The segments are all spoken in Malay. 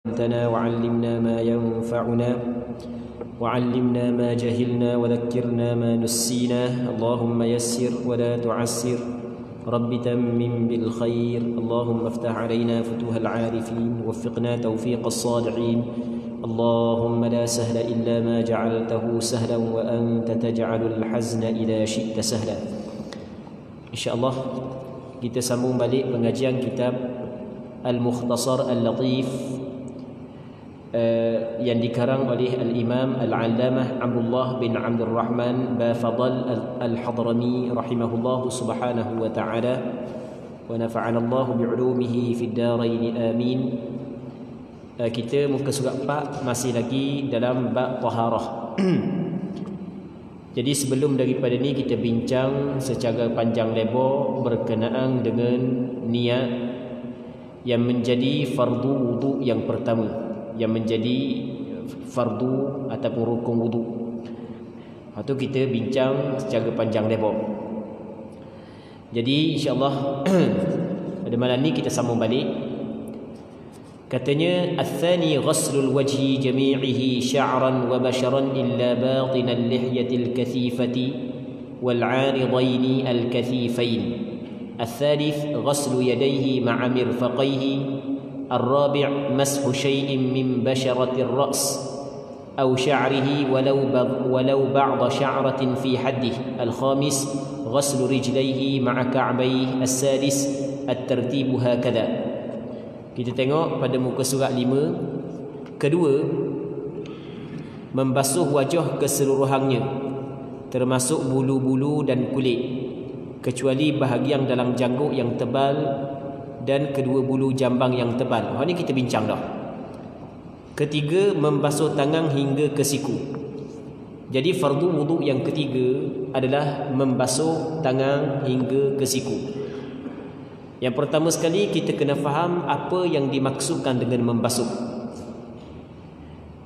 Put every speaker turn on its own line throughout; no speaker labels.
علمتنا وعلمنا ما ينفعنا وعلمنا ما جهلنا وذكرنا ما نسينا اللهم يسر ولا تعسر رب تمم بالخير اللهم افتح علينا فتوح العارفين وفقنا توفيق الصالحين اللهم لا سهل إلا ما جعلته سهلا وأنت تجعل الحزن إذا شئت سهلا. InsyaAllah kita sambung balik pengajian kitab Al-Mukhtasar Al-Latif yang dikarang oleh Al-Imam Al-Allamah Abdullah bin Abdul Rahman Bafadal Al-Hadrami rahimahullah subhanahu wa ta'ala wa nafa'ana Allah bi'ulumihi fid darain amin. Kita muka surat 4 masih lagi dalam bab taharah. Jadi sebelum daripada ni kita bincang secara panjang lebar berkenaan dengan niat yang menjadi fardu wudu yang pertama, yang menjadi fardu ataupun rukun wudu. Lepas tu kita bincang secara panjang lebar. Jadi insya-Allah pada malam ni kita sambung balik. Katanya al-thani ghaslul wajhi jami'ihi sya'ran wa basharan illa batin al-lihyati al-kathifati wal 'aridaini al-kathifain. Al-thalith ghaslu yadayhi ma'a mirfaqayhi. الرابع مسح شيء من بشرة الرأس أو شعره ولو بعض شعرة في حده. الخامس غسل رجليه مع كعبيه. السادس الترتيب هكذا. Kita tengok pada muka surat 5. Kedua, membasuh wajah keseluruhannya termasuk bulu-bulu dan kulit kecuali bahagian dalam janggut yang tebal dan kedua bulu jambang yang tebal. Ini kita bincang dah. Ketiga, membasuh tangan hingga ke siku. Jadi fardu wudu yang ketiga adalah membasuh tangan hingga ke siku. Yang pertama sekali kita kena faham apa yang dimaksudkan dengan membasuh.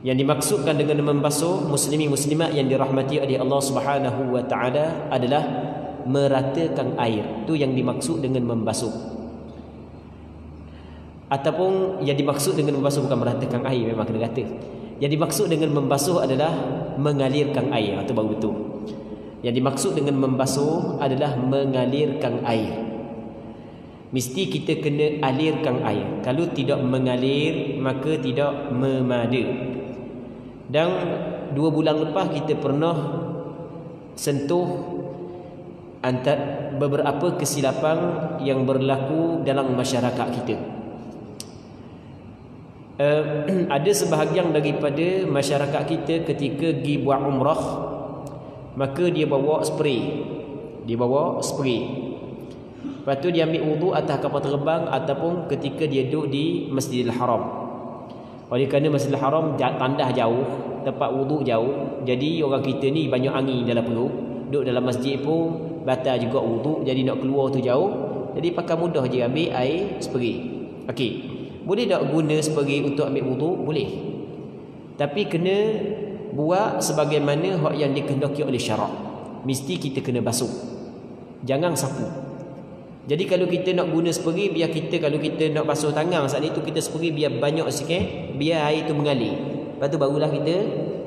Yang dimaksudkan dengan membasuh muslimin muslimat yang dirahmati oleh Allah Subhanahu wa taala adalah meratakan air. Itu yang dimaksud dengan membasuh. Ataupun yang dimaksud dengan membasuh bukan meratakan air, memang kena kata. Yang dimaksud dengan membasuh adalah mengalirkan air. Itu baru betul. Yang dimaksud dengan membasuh adalah mengalirkan air. Mesti kita kena alirkan air. Kalau tidak mengalir, maka tidak memada. Dan 2 bulan lepas kita pernah sentuh antara beberapa kesilapan yang berlaku dalam masyarakat kita. Ada sebahagian daripada masyarakat kita ketika pergi buat umrah, maka dia bawa spray. Lepas tu dia ambil wudu atas kapal terbang ataupun ketika dia duduk di Masjidil Haram. Oleh kerana Masjidil Haram tandah jauh, tempat wudu jauh, jadi orang kita ni banyak angin dalam perut. Duduk dalam masjid pun batal juga wudu, jadi nak keluar tu jauh. Jadi pakai mudah je ambil air spray. Okey. Boleh tak guna spray untuk ambil wudu? Boleh. Tapi kena buat sebagaimana hak yang dikehendaki oleh syarak. Mesti kita kena basuh. Jangan sapu. Jadi kalau kita nak guna spray, biar kita kalau kita nak basuh tangan saat itu kita spray biar banyak sikit, biar air tu mengalir. Lepas tu barulah kita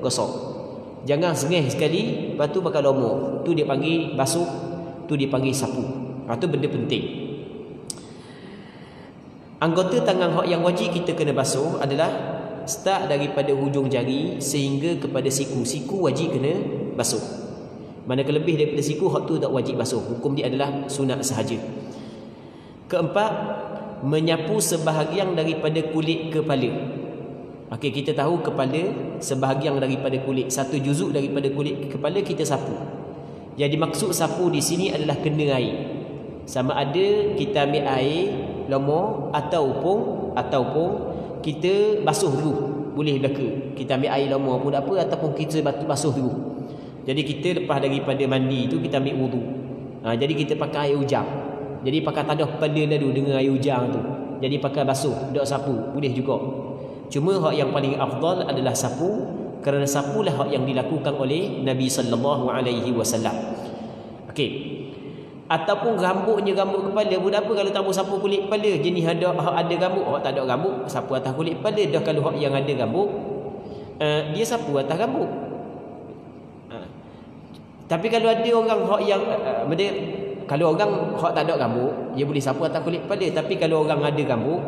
gosok. Jangan sengih sekali, lepas tu pakai lomor. Tu dia panggil basuh, tu dia panggil sapu. Itu benda penting. Anggota tangan yang wajib kita kena basuh adalah start daripada hujung jari sehingga kepada siku. Siku wajib kena basuh. Manakala lebih daripada siku, hak tu tak wajib basuh. Hukum dia adalah sunat sahaja. Keempat, menyapu sebahagian daripada kulit kepala. Okey, kita tahu kepala sebahagian daripada kulit, satu juzuk daripada kulit kepala kita sapu. Yang dimaksud sapu di sini adalah kena air. Sama ada kita ambil air lomor ataupun kita basuh dulu. Boleh belaka. Kita ambil air lomor pun tak apa ataupun kita basuh dulu. Jadi kita lepas daripada mandi tu kita ambil wudu. Jadi kita pakai air hujang. Jadi pakai tadah kepala dulu dengan air hujang tu. Jadi pakai basuh, tak sapu, boleh juga. Cuma hak yang paling afdal adalah sapu, kerana sapulah hak yang dilakukan oleh Nabi sallallahu alaihi wasallam. Okey. Ataupun rambutnya rambut kepala. Buat apa kalau tak mau sapu kulit kepala? Jenis ada rambut, tak ada rambut, sapu atas kulit kepala. Dah kalau hak yang ada rambut, dia sapu atas rambut. Tapi kalau ada orang hak yang kalau orang hak tak ada rambut, dia boleh sapu atas kulit kepala. Tapi kalau orang ada rambut,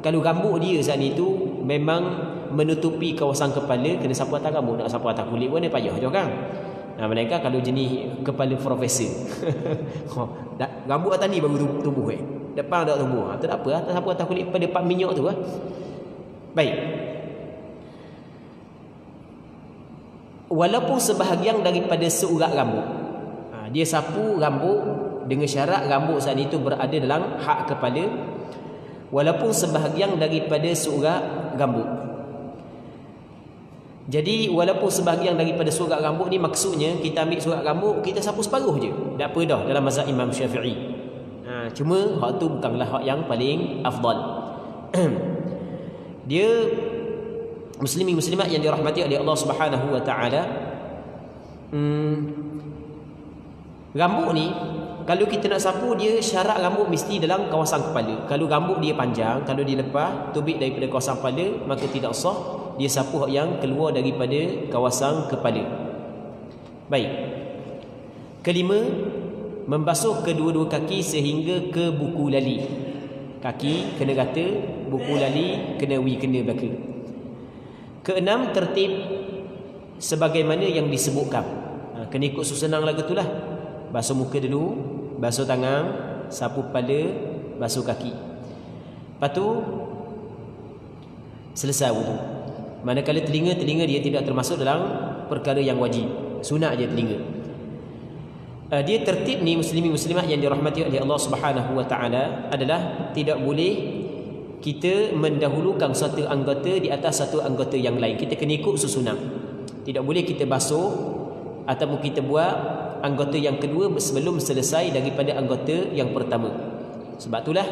kalau rambut dia saat itu memang menutupi kawasan kepala, kena sapu atas rambut. Nak sapu atas kulit pun dia payah je kan. Mereka kalau jenis kepala profesor rambut atas ni baru tumbuh depan tak tumbuh. Tak apa, tak sapu atas kulit kepala, pak minyak tu Baik. Walaupun sebahagian daripada seurat rambut, dia sapu rambut dengan syarat rambut saat itu berada dalam hak kepala. Walaupun sebahagian daripada seurat rambut. Jadi walaupun sebahagian daripada surat rambut ni, maksudnya kita ambil surat rambut, kita sapu separuh je, tak apa dah dalam mazhab Imam Syafi'i. Cuma hak tu bukanlah hak yang paling afdal. Dia muslimin muslimat yang dirahmati oleh Allah Subhanahu wa taala, rambut ni kalau kita nak sapu, dia syarat rambut mesti dalam kawasan kepala. Kalau rambut dia panjang, kalau dia lepas tubik daripada kawasan kepala, maka tidak sah. Dia sapu yang keluar daripada kawasan kepala. Baik. Kelima, membasuh kedua-dua kaki sehingga ke buku lali. Kaki kena rata, buku lali kena belaka. Keenam, tertib sebagaimana yang disebutkan. Kena ikut susunan lagu itulah. Basuh muka dulu, basuh tangan, sapu kepala, basuh kaki. Lepas tu selesai wudu. Manakala telinga dia tidak termasuk dalam perkara yang wajib, sunat je telinga. Dia tertib ni muslimin muslimat yang dirahmati oleh Allah Subhanahu wa taala adalah tidak boleh kita mendahulukan satu anggota di atas satu anggota yang lain. Kita kena ikut susunan. Tidak boleh kita basuh ataupun kita buat anggota yang kedua sebelum selesai daripada anggota yang pertama. Sebab itulah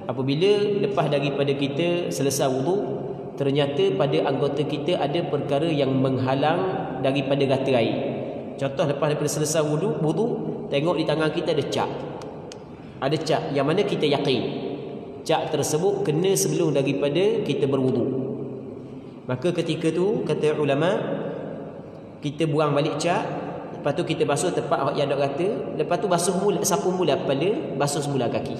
apabila lepas daripada kita selesai wudu, ternyata pada anggota kita ada perkara yang menghalang daripada rata air. Contoh, lepas daripada selesai wudu, tengok di tangan kita ada cap. Ada cap yang mana kita yakin cap tersebut kena sebelum daripada kita berwudu. Maka ketika tu kata ulama, kita buang balik cap, lepas tu kita basuh tempat yang ada rata, lepas tu sapu mula kepala, basuh semula kaki.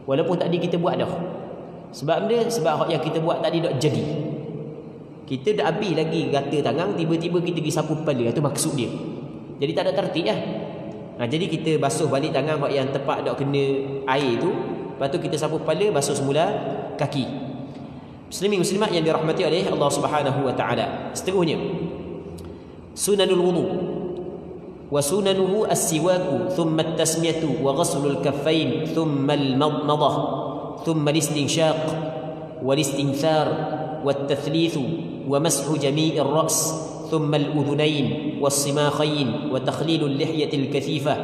Walaupun tadi kita buat dah. Sebab hak yang kita buat tadi tak jadi. Kita dah habis lagi rata tangan, tiba-tiba kita pergi sapu kepala. Itu maksud dia. Jadi tak ada tertib lah. Jadi kita basuh balik tangan hak yang tepat tak kena air tu. Lepas tu kita sapu kepala, basuh semula kaki. Muslimin muslimat yang dirahmati oleh Allah Subhanahu wa taala. Seterusnya, sunanul wudu. Wa sunanuhu as-siwaku thumma at-tasmiyatu wa ghaslul kaffain thumma al-madmadah ثم الاستنشاق والاستنثار والتثليث ومسح جميع الرأس ثم الأذنين والصماخين وتخليل اللحية الكثيفة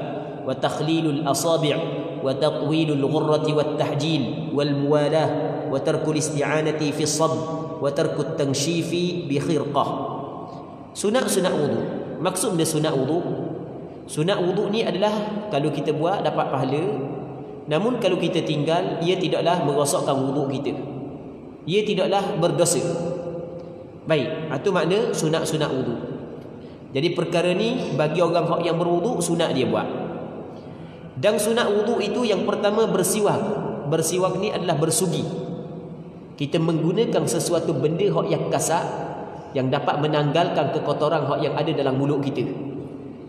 وتخليل الأصابع وتطويل الغرة والتحجيل والموالاة وترك الاستعانة في الصب وترك التنشيف بخرقة. Sunat wudu. Maksud dia sunat wudu. Sunat wudu ni adalah kalau kita buat dapat pahala. Namun kalau kita tinggal, ia tidaklah merosakkan wuduk kita. Ia tidaklah berdosa. Baik, itu makna sunat wuduk. Jadi perkara ni bagi orang yang berwuduk, sunat dia buat. Dan sunat wuduk itu yang pertama bersiwak. Bersiwak ni adalah bersugi. Kita menggunakan sesuatu benda yang kasar, yang dapat menanggalkan kekotoran yang ada dalam mulut kita.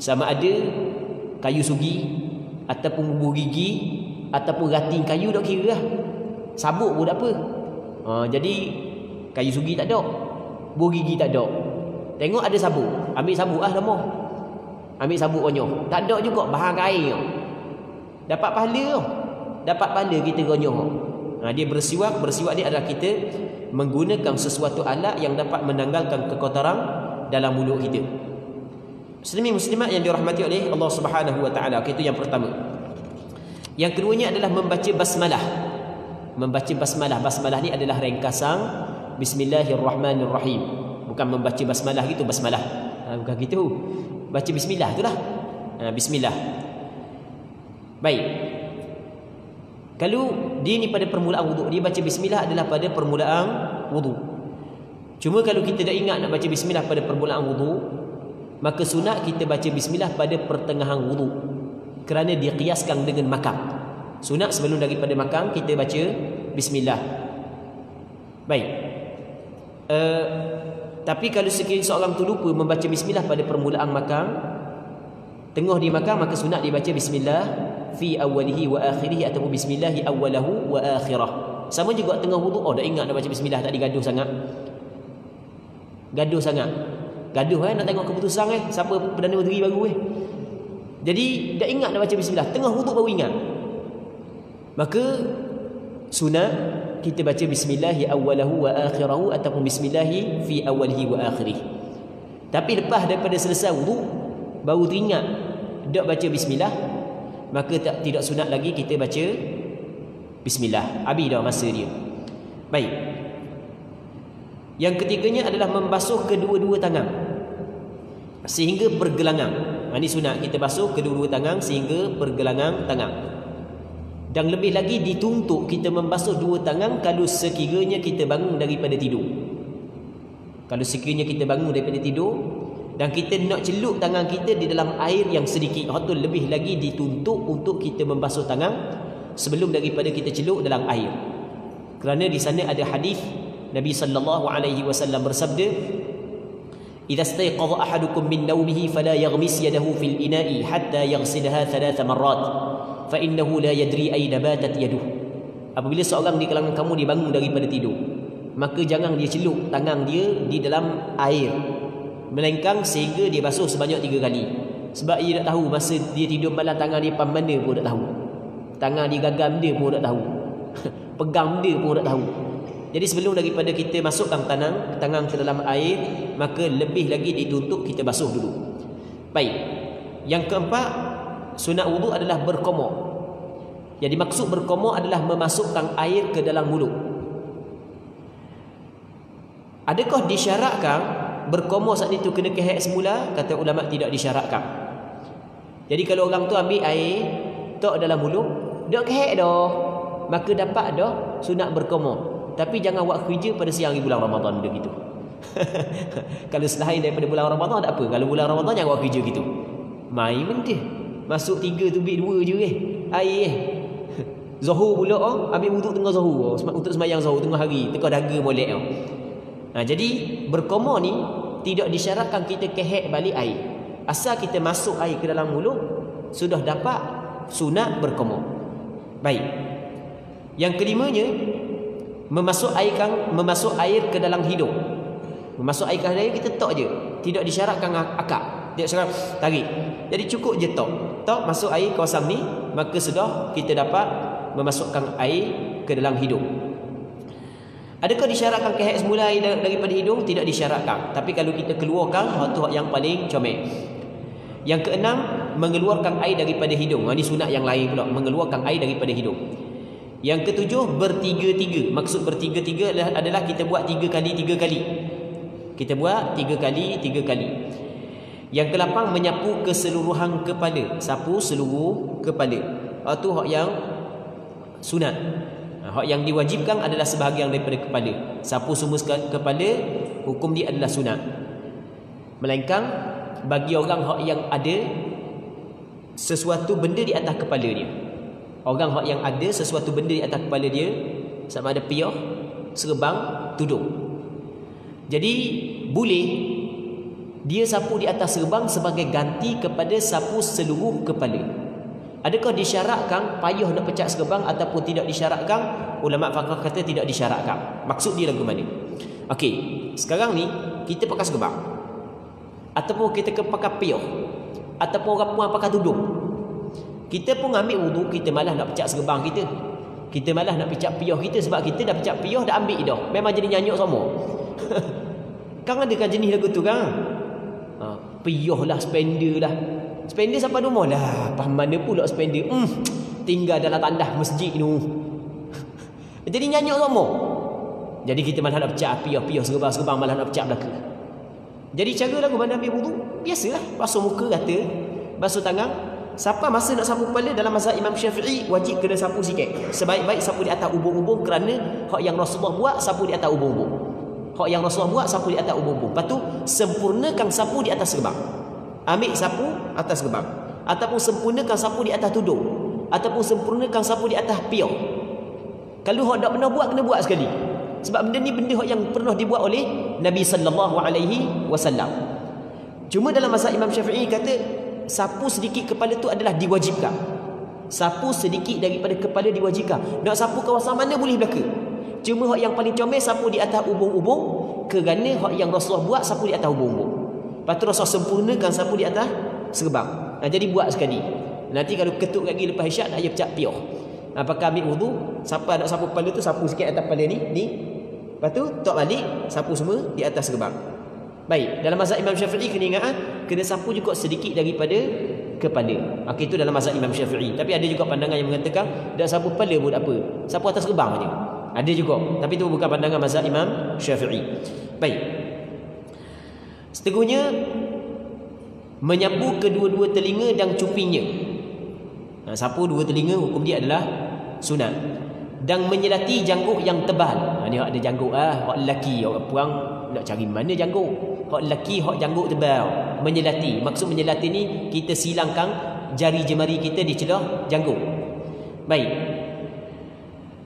Sama ada kayu sugi, ataupun bubur gigi, ataupun rating kayu, tak kira lah. Sabuk pun tak apa. Jadi kayu sugi tak ada, bubur gigi tak ada. Tengok ada sabuk, ambil sabuk lama. Ambil sabuk ronyoh. Tak ada juga bahan kain. Dapat pahala. Dapat pahala kita ronyoh. Dia bersiwak ni adalah kita menggunakan sesuatu alat yang dapat menanggalkan kekotoran dalam mulut kita. Muslimin muslimat yang dirahmati oleh Allah Subhanahu wa taala. Itu yang pertama. Yang keduanya adalah membaca basmalah. Membaca basmalah. Basmalah ni adalah ringkasan Bismillahirrahmanirrahim. Bukan membaca basmalah gitu, basmalah. Bukan gitu. Baca bismillah itulah. Bismillah. Baik. Kalau dia ni pada permulaan wuduk, dia baca bismillah adalah pada permulaan wuduk. Cuma kalau kita dah ingat nak baca bismillah pada permulaan wuduk, maka sunat kita baca bismillah pada pertengahan wuduk, kerana dia kiaskan dengan makam. Sunat sebelum daripada makam kita baca bismillah. Baik. Tapi kalau sekiranya seorang tu lupa membaca bismillah pada permulaan makam, tengah di makam, maka sunat dia baca bismillah fi awwalihi wa akhirih ataupun bismillahi awwalahu wa akhirah. Sama juga tengah wuduk, dah ingat nak baca bismillah, tak digaduh sangat. Gaduh sangat. Gaduh nak tengok keputusan siapa Perdana Menteri baru Jadi dah ingat nak baca bismillah, tengah wuduk baru ingat. Maka sunat kita baca bismillahi awwalahu wa akhirahu ataupun bismillahi fi awwalihi wa akhirih. Tapi lepas daripada selesai wuduk baru teringat dak baca bismillah, maka tidak sunat lagi kita baca bismillah. Habis dah masa dia. Baik. Yang ketiganya adalah membasuh kedua-dua tangan sehingga pergelangan. Ini sunat kita basuh kedua-dua tangan sehingga pergelangan tangan. Dan lebih lagi dituntut kita membasuh dua tangan kalau sekiranya kita bangun daripada tidur. Kalau sekiranya kita bangun daripada tidur dan kita nak celup tangan kita di dalam air yang sedikit, itu lebih lagi dituntut untuk kita membasuh tangan sebelum daripada kita celup dalam air. Kerana di sana ada hadis Nabi sallallahu alaihi wasallam bersabda, "Idza istayqadha ahadukum min nawmihi fala yaghmis yadahu fil ina'i hatta yaghsilaha 3 marrat, fa innahu la yadri ayna batat yaduh." Apabila seorang di kalangan kamu dibangun daripada tidur, maka jangan dia celup tangan dia di dalam air, melainkan sehingga dia basuh sebanyak 3 kali. Sebab dia tak tahu masa dia tidur malam tangan dia pam mana pun tak tahu. Tangan dia gagam dia pun tak tahu. Pegang dia pun tak tahu. Jadi sebelum daripada kita masukkan tangan ke dalam air, maka lebih lagi dituntut kita basuh dulu. Baik. Yang keempat, sunat wuduk adalah berkomor. Yang dimaksud berkomor adalah memasukkan air ke dalam mulut. Adakah disyaratkan berkomor saat itu kena kehek semula? Kata ulama tidak disyaratkan. Jadi kalau orang tu ambil air tok dalam mulut, dak kehek dah, maka dapat dah sunat berkomor. Tapi jangan buat kerja pada siang di bulan Ramadan benda gitu. Kalau selain daripada bulan Ramadan tak apa. Kalau bulan Ramadan jangan buat kerja gitu. Main benda. Masuk 3 tubik 2 je air Zuhur pula ambil wuduk tengah zuhur untuk sembahyang zuhur tengah hari, tengah daga molek jadi berkomor ni tidak disyaratkan kita kehek balik air. Asal kita masuk air ke dalam mulut, sudah dapat sunat berkomor. Baik. Yang kelimanya, memasuk air ke dalam hidung. Memasuk air ke dalam hidung kita tok je, tidak disyaratkan akak. Dia sekarang tarik. Jadi cukup je tok masuk air kawasan ni, maka sudah kita dapat memasukkan air ke dalam hidung. Adakah disyaratkan kehek semula air daripada hidung? Tidak disyaratkan. Tapi kalau kita keluarkan, itu yang paling comel. Yang keenam, mengeluarkan air daripada hidung. Ini sunat yang lain pula, mengeluarkan air daripada hidung. Yang ketujuh, bertiga-tiga. Maksud bertiga-tiga adalah kita buat 3 kali 3 kali. Kita buat 3 kali 3 kali. Yang ke-8, menyapu keseluruhan kepala. Sapu seluruh kepala. Itu hak yang sunat. Hak yang diwajibkan adalah sebahagian daripada kepala. Sapu semua kepala, hukum dia adalah sunat. Melainkan bagi orang hak yang ada sesuatu benda di atas kepala dia. Orang hak yang ada sesuatu benda di atas kepala dia, sama ada piyah, serban, tudung. Jadi boleh dia sapu di atas serban sebagai ganti kepada sapu seluruh kepala. Adakah disyaratkan payah nak pecat serban ataupun tidak disyaratkan? Ulama fiqh kata tidak disyaratkan. Maksud dia lagu mana? Okey, sekarang ni kita pakai serban, ataupun kita pakai piyah, ataupun orang puan pakai tudung. Kita pun ambil wuduk, kita malas nak pecat serban kita. Kita malas nak pecat piyah kita sebab kita dah pecat piyah dah ambil dah. Memang jadi nyanyuk semua. Kan ada kan jenis lagu tu kan? Piyah lah, spender lah. Spender sampai rumah lah. Faham mana pula spender? Tinggal dalam tandas masjid tu. Jadi nyanyuk semua. Jadi kita malah nak pecah piyah serban malah nak pecah belaka. Jadi cara lagu mana ambil wuduk? Biasalah, basuh muka rata, basuh tangan, siapa masa nak sapu kepala dalam mazhab Imam Syafi'i wajib kena sapu sikit. Sebaik-baik sapu di atas ubung-ubung, kerana hak yang Rasulullah buat sapu di atas ubung-ubung. Hak yang Rasulullah buat sapu di atas ubung-ubung. Lepas tu sempurnakan sapu di atas gerbang. Ambil sapu atas gerbang, ataupun sempurnakan sapu di atas tudung, ataupun sempurnakan sapu di atas piok. Kalau hak tak pernah buat, kena buat sekali. Sebab benda ni benda yang pernah dibuat oleh Nabi sallallahu alaihi wasallam. Cuma dalam mazhab Imam Syafi'i kata sapu sedikit kepala tu adalah diwajibkan. Sapu sedikit daripada kepala diwajibkan. Nak sapu kawasan mana boleh belaka. Cuma hak yang paling comel sapu di atas ubung-ubung, kerana hak yang Rasulullah buat sapu di atas ubung-ubung. Lepas tu Rasulullah sempurnakan sapu di atas serbang. Jadi buat sekali. Nanti kalau ketuk lagi lepas isyak, nak pecah piok. Pakai ambil wudu, siapa nak sapu kepala tu sapu sikit atas kepala ni. Lepas tu tok balik, sapu semua di atas serbang. Baik, dalam mazhab Imam Syafi'i kena ingat, kena sapu juga sedikit daripada kepala. Okey, itu dalam mazhab Imam Syafi'i. Tapi ada juga pandangan yang mengatakan dak sapu kepala pun tak apa. Sapu atas serbang aja. Ada juga, tapi itu bukan pandangan mazhab Imam Syafi'i. Baik. Seterusnya, menyapu kedua-dua telinga dan cupingnya. Sapu dua telinga hukum dia adalah sunat. Dan menyelati janggut yang tebal. Ni hak ada janggut hak lelaki, orang perang nak cari mana janggut. Hak lelaki hak janggut tebal, menyelati. Maksud menyelati ni kita silangkan jari jemari kita di celah janggut. Baik.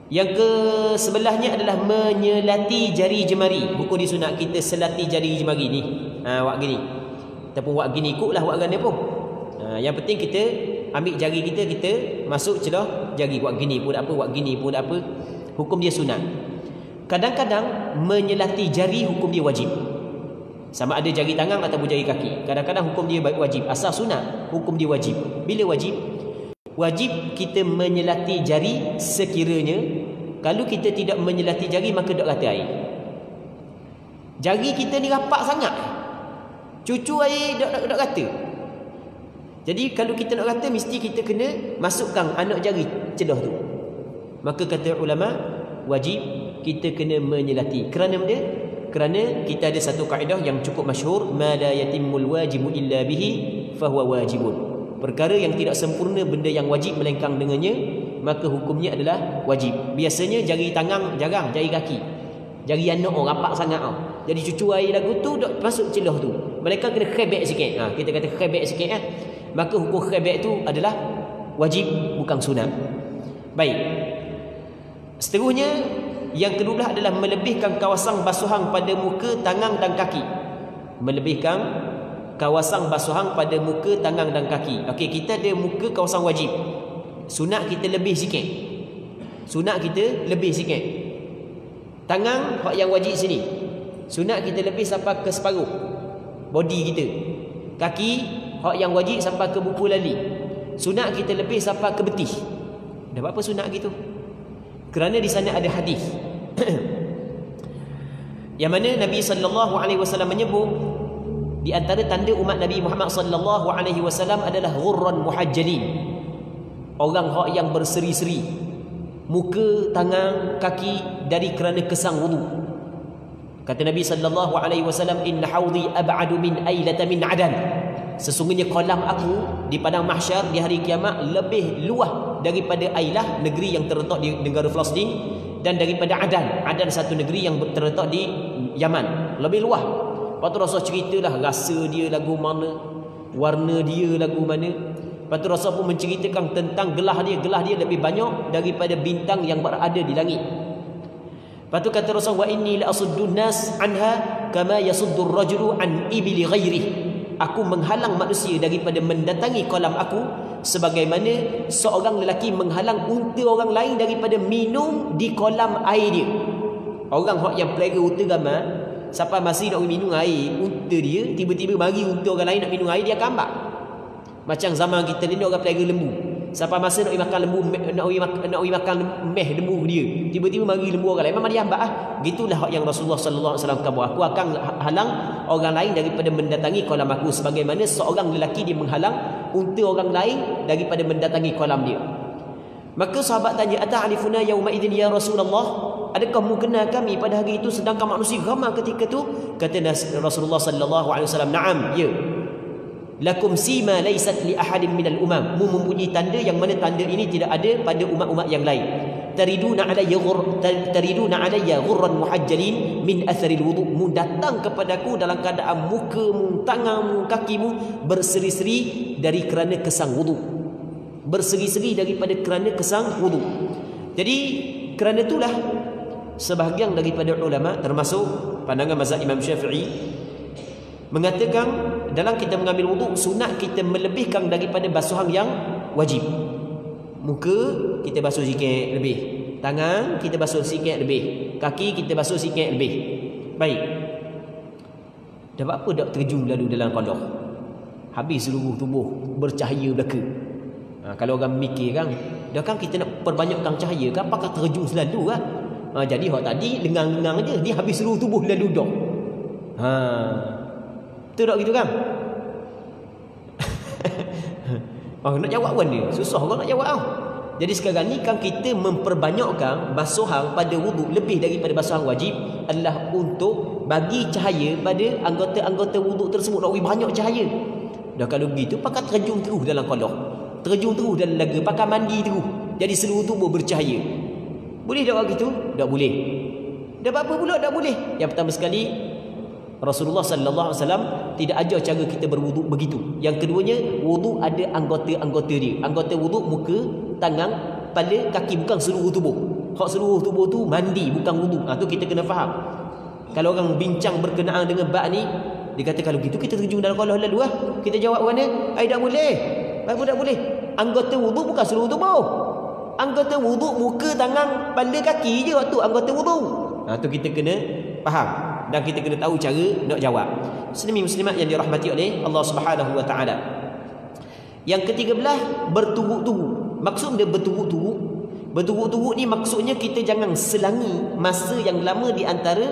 Yang ke sebelahnya adalah menyelati jari jemari. Hukum dia sunat kita selati jari jemari ni. Buat gini. Ataupun buat gini ikutlah buat ganda pun. Yang penting kita ambil jari kita masuk celah jari. Buat gini pun tak apa, buat gini pun tak apa. Hukum dia sunat. Kadang-kadang menyelati jari hukum dia wajib. Sama ada jari tangan ataupun jari kaki. Kadang-kadang hukum dia wajib. Asal sunat, hukum dia wajib. Bila wajib? Wajib kita menyelati jari sekiranya kalau kita tidak menyelati jari maka dok kata air. Jari kita ni rapat sangat. Cucu air dok kata. Jadi kalau kita nak kata mesti kita kena masukkan anak jari celah tu. Maka kata ulama wajib kita kena menyelati. Kerana benda? Kerana kita ada satu kaedah yang cukup masyhur, ma la yatimmul wajibu illa bihi fahuwa wajibun. Perkara yang tidak sempurna benda yang wajib melainkan dengannya, maka hukumnya adalah wajib. Biasanya jari tangan jarang, jari kaki. Jari anak rapat sangat Jadi cucu air lagu tu dok masuk celah tu. Mereka kena khebek sikit. Kita kata khebek sikit Maka hukum khebek tu adalah wajib, bukan sunat. Baik. Seterusnya yang kedua adalah melebihkan kawasan basuhan pada muka, tangan dan kaki. Melebihkan kawasan basuhan pada muka, tangan dan kaki. Okey, kita ada muka kawasan wajib. Sunat kita lebih sikit. Sunat kita lebih sikit. Tangan hak yang wajib sini. Sunat kita lebih sampai ke separuh body kita. Kaki hak yang wajib sampai ke buku lali. Sunat kita lebih sampai ke betis. Dah apa sunat gitu? Kerana di sana ada hadis. Yang mana Nabi sallallahu alaihi wasallam menyebut di antara tanda umat Nabi Muhammad sallallahu alaihi wasallam adalah ghurran muhajjalin. Orang hak yang berseri-seri muka, tangan, kaki dari kerana kesang wudu. Kata Nabi sallallahu alaihi wasallam, inna haudhi ab'adu min ailata min adan. Sesungguhnya kolam aku di padang mahsyar di hari kiamat lebih luas daripada Ailah, negeri yang terletak di negara Palestin, dan daripada Adan. Adan satu negeri yang terletak di Yaman. Lebih luas. Lepas tu Rasul ceritalah rasa dia lagu mana, warna dia lagu mana. Lepas tu Rasul pun menceritakan tentang gelah dia. Gelah dia lebih banyak daripada bintang yang berada di langit. Lepas tu kata Rasul, wa inni la asuddun nas anha kama yasuddur rajulu an ibli ghairihi. Aku menghalang manusia daripada mendatangi kolam aku sebagaimana seorang lelaki menghalang unta orang lain daripada minum di kolam air dia. Orang yang pelihara unta gambar, siapa masih nak minum air unta dia, tiba-tiba mari unta orang lain nak minum air, dia kambak. Macam zaman kita ni orang pelihara lembu. Siapa masa nak makan lembu, nak makan meh lembu dia, tiba-tiba mari lembu orang lain, memang dia hambak Gitulah yang Rasulullah sallallahu alaihi wasallam kata, aku akan halang orang lain daripada mendatangi kolam aku sebagaimana seorang lelaki dia menghalang unta orang lain daripada mendatangi kolam dia. Maka sahabat tanya, ata'rifuna yauma idzin ya Rasulullah? Adakah mu kenal kami pada hari itu sedangkan manusia ramai ketika itu? Kata Rasulullah sallallahu alaihi wasallam, na'am, ya. Lakum sima laysat li ahadin minal umam. Mu mempunyai tanda yang mana tanda ini tidak ada pada umat-umat yang lain. Tariduna alayya ghurran muhajjalin min atharil wudu. Mu datang kepadaku dalam keadaan mukamu, tanganmu, kakimu berseri-seri dari kerana kesang wudu. Berseri-seri daripada kerana kesang wudu. Jadi kerana itulah sebahagian daripada ulama termasuk pandangan mazhab Imam Syafi'i mengatakan dalam kita mengambil wuduk sunat kita melebihkan daripada basuhan yang wajib. Muka kita basuh sikit lebih, tangan kita basuh sikit lebih, kaki kita basuh sikit lebih. Baik. Dah apa dak terjun lalu dalam qadah. Habis seluruh tubuh bercahaya belaka. Kalau orang mikir kan, dah kan kita nak perbanyakkan cahaya kan pakai terjun selalu kan. Jadi hak tadi lengang-lengang je, dia habis seluruh tubuh lalu dah. Betul tak gitu kan? Nak jawab kan dia? Susah orang nak jawab. Jadi sekarang ni kan kita memperbanyakkan basuhan pada wuduk lebih daripada basuhan wajib adalah untuk bagi cahaya pada anggota-anggota wuduk tersebut. Nak banyak cahaya. Dah kalau begitu pakai terjun terus dalam qadah. Terjun terus dalam laga, pakai mandi terus. Jadi seluruh tubuh bercahaya. Boleh tak buat gitu? Tak boleh. Dah apa pula tak boleh? Yang pertama sekali Rasulullah sallallahu alaihi wasallam tidak ajar cara kita berwuduk begitu. Yang keduanya, wuduk ada anggota-anggota dia. Anggota wuduk muka, tangan, kepala, kaki, bukan seluruh tubuh. Hak seluruh tubuh tu mandi, bukan wuduk. Tu kita kena faham. Kalau orang bincang berkenaan dengan bab ni, dia kata kalau gitu kita terjun dalam qadah lalu lah. Kita jawab mana? Tak boleh. Apa tak boleh? Anggota wuduk bukan seluruh tubuh. Anggota wuduk muka, tangan, kepala, kaki je waktu anggota wuduk. Tu kita kena faham. Dan kita kena tahu cara nak jawab. Muslimin muslimat yang dirahmati oleh Allah Subhanahu wa taala. Yang ke-13, berturut-turut. Maksud dia berturut-turut. Berturut-turut ni maksudnya kita jangan selangi masa yang lama di antara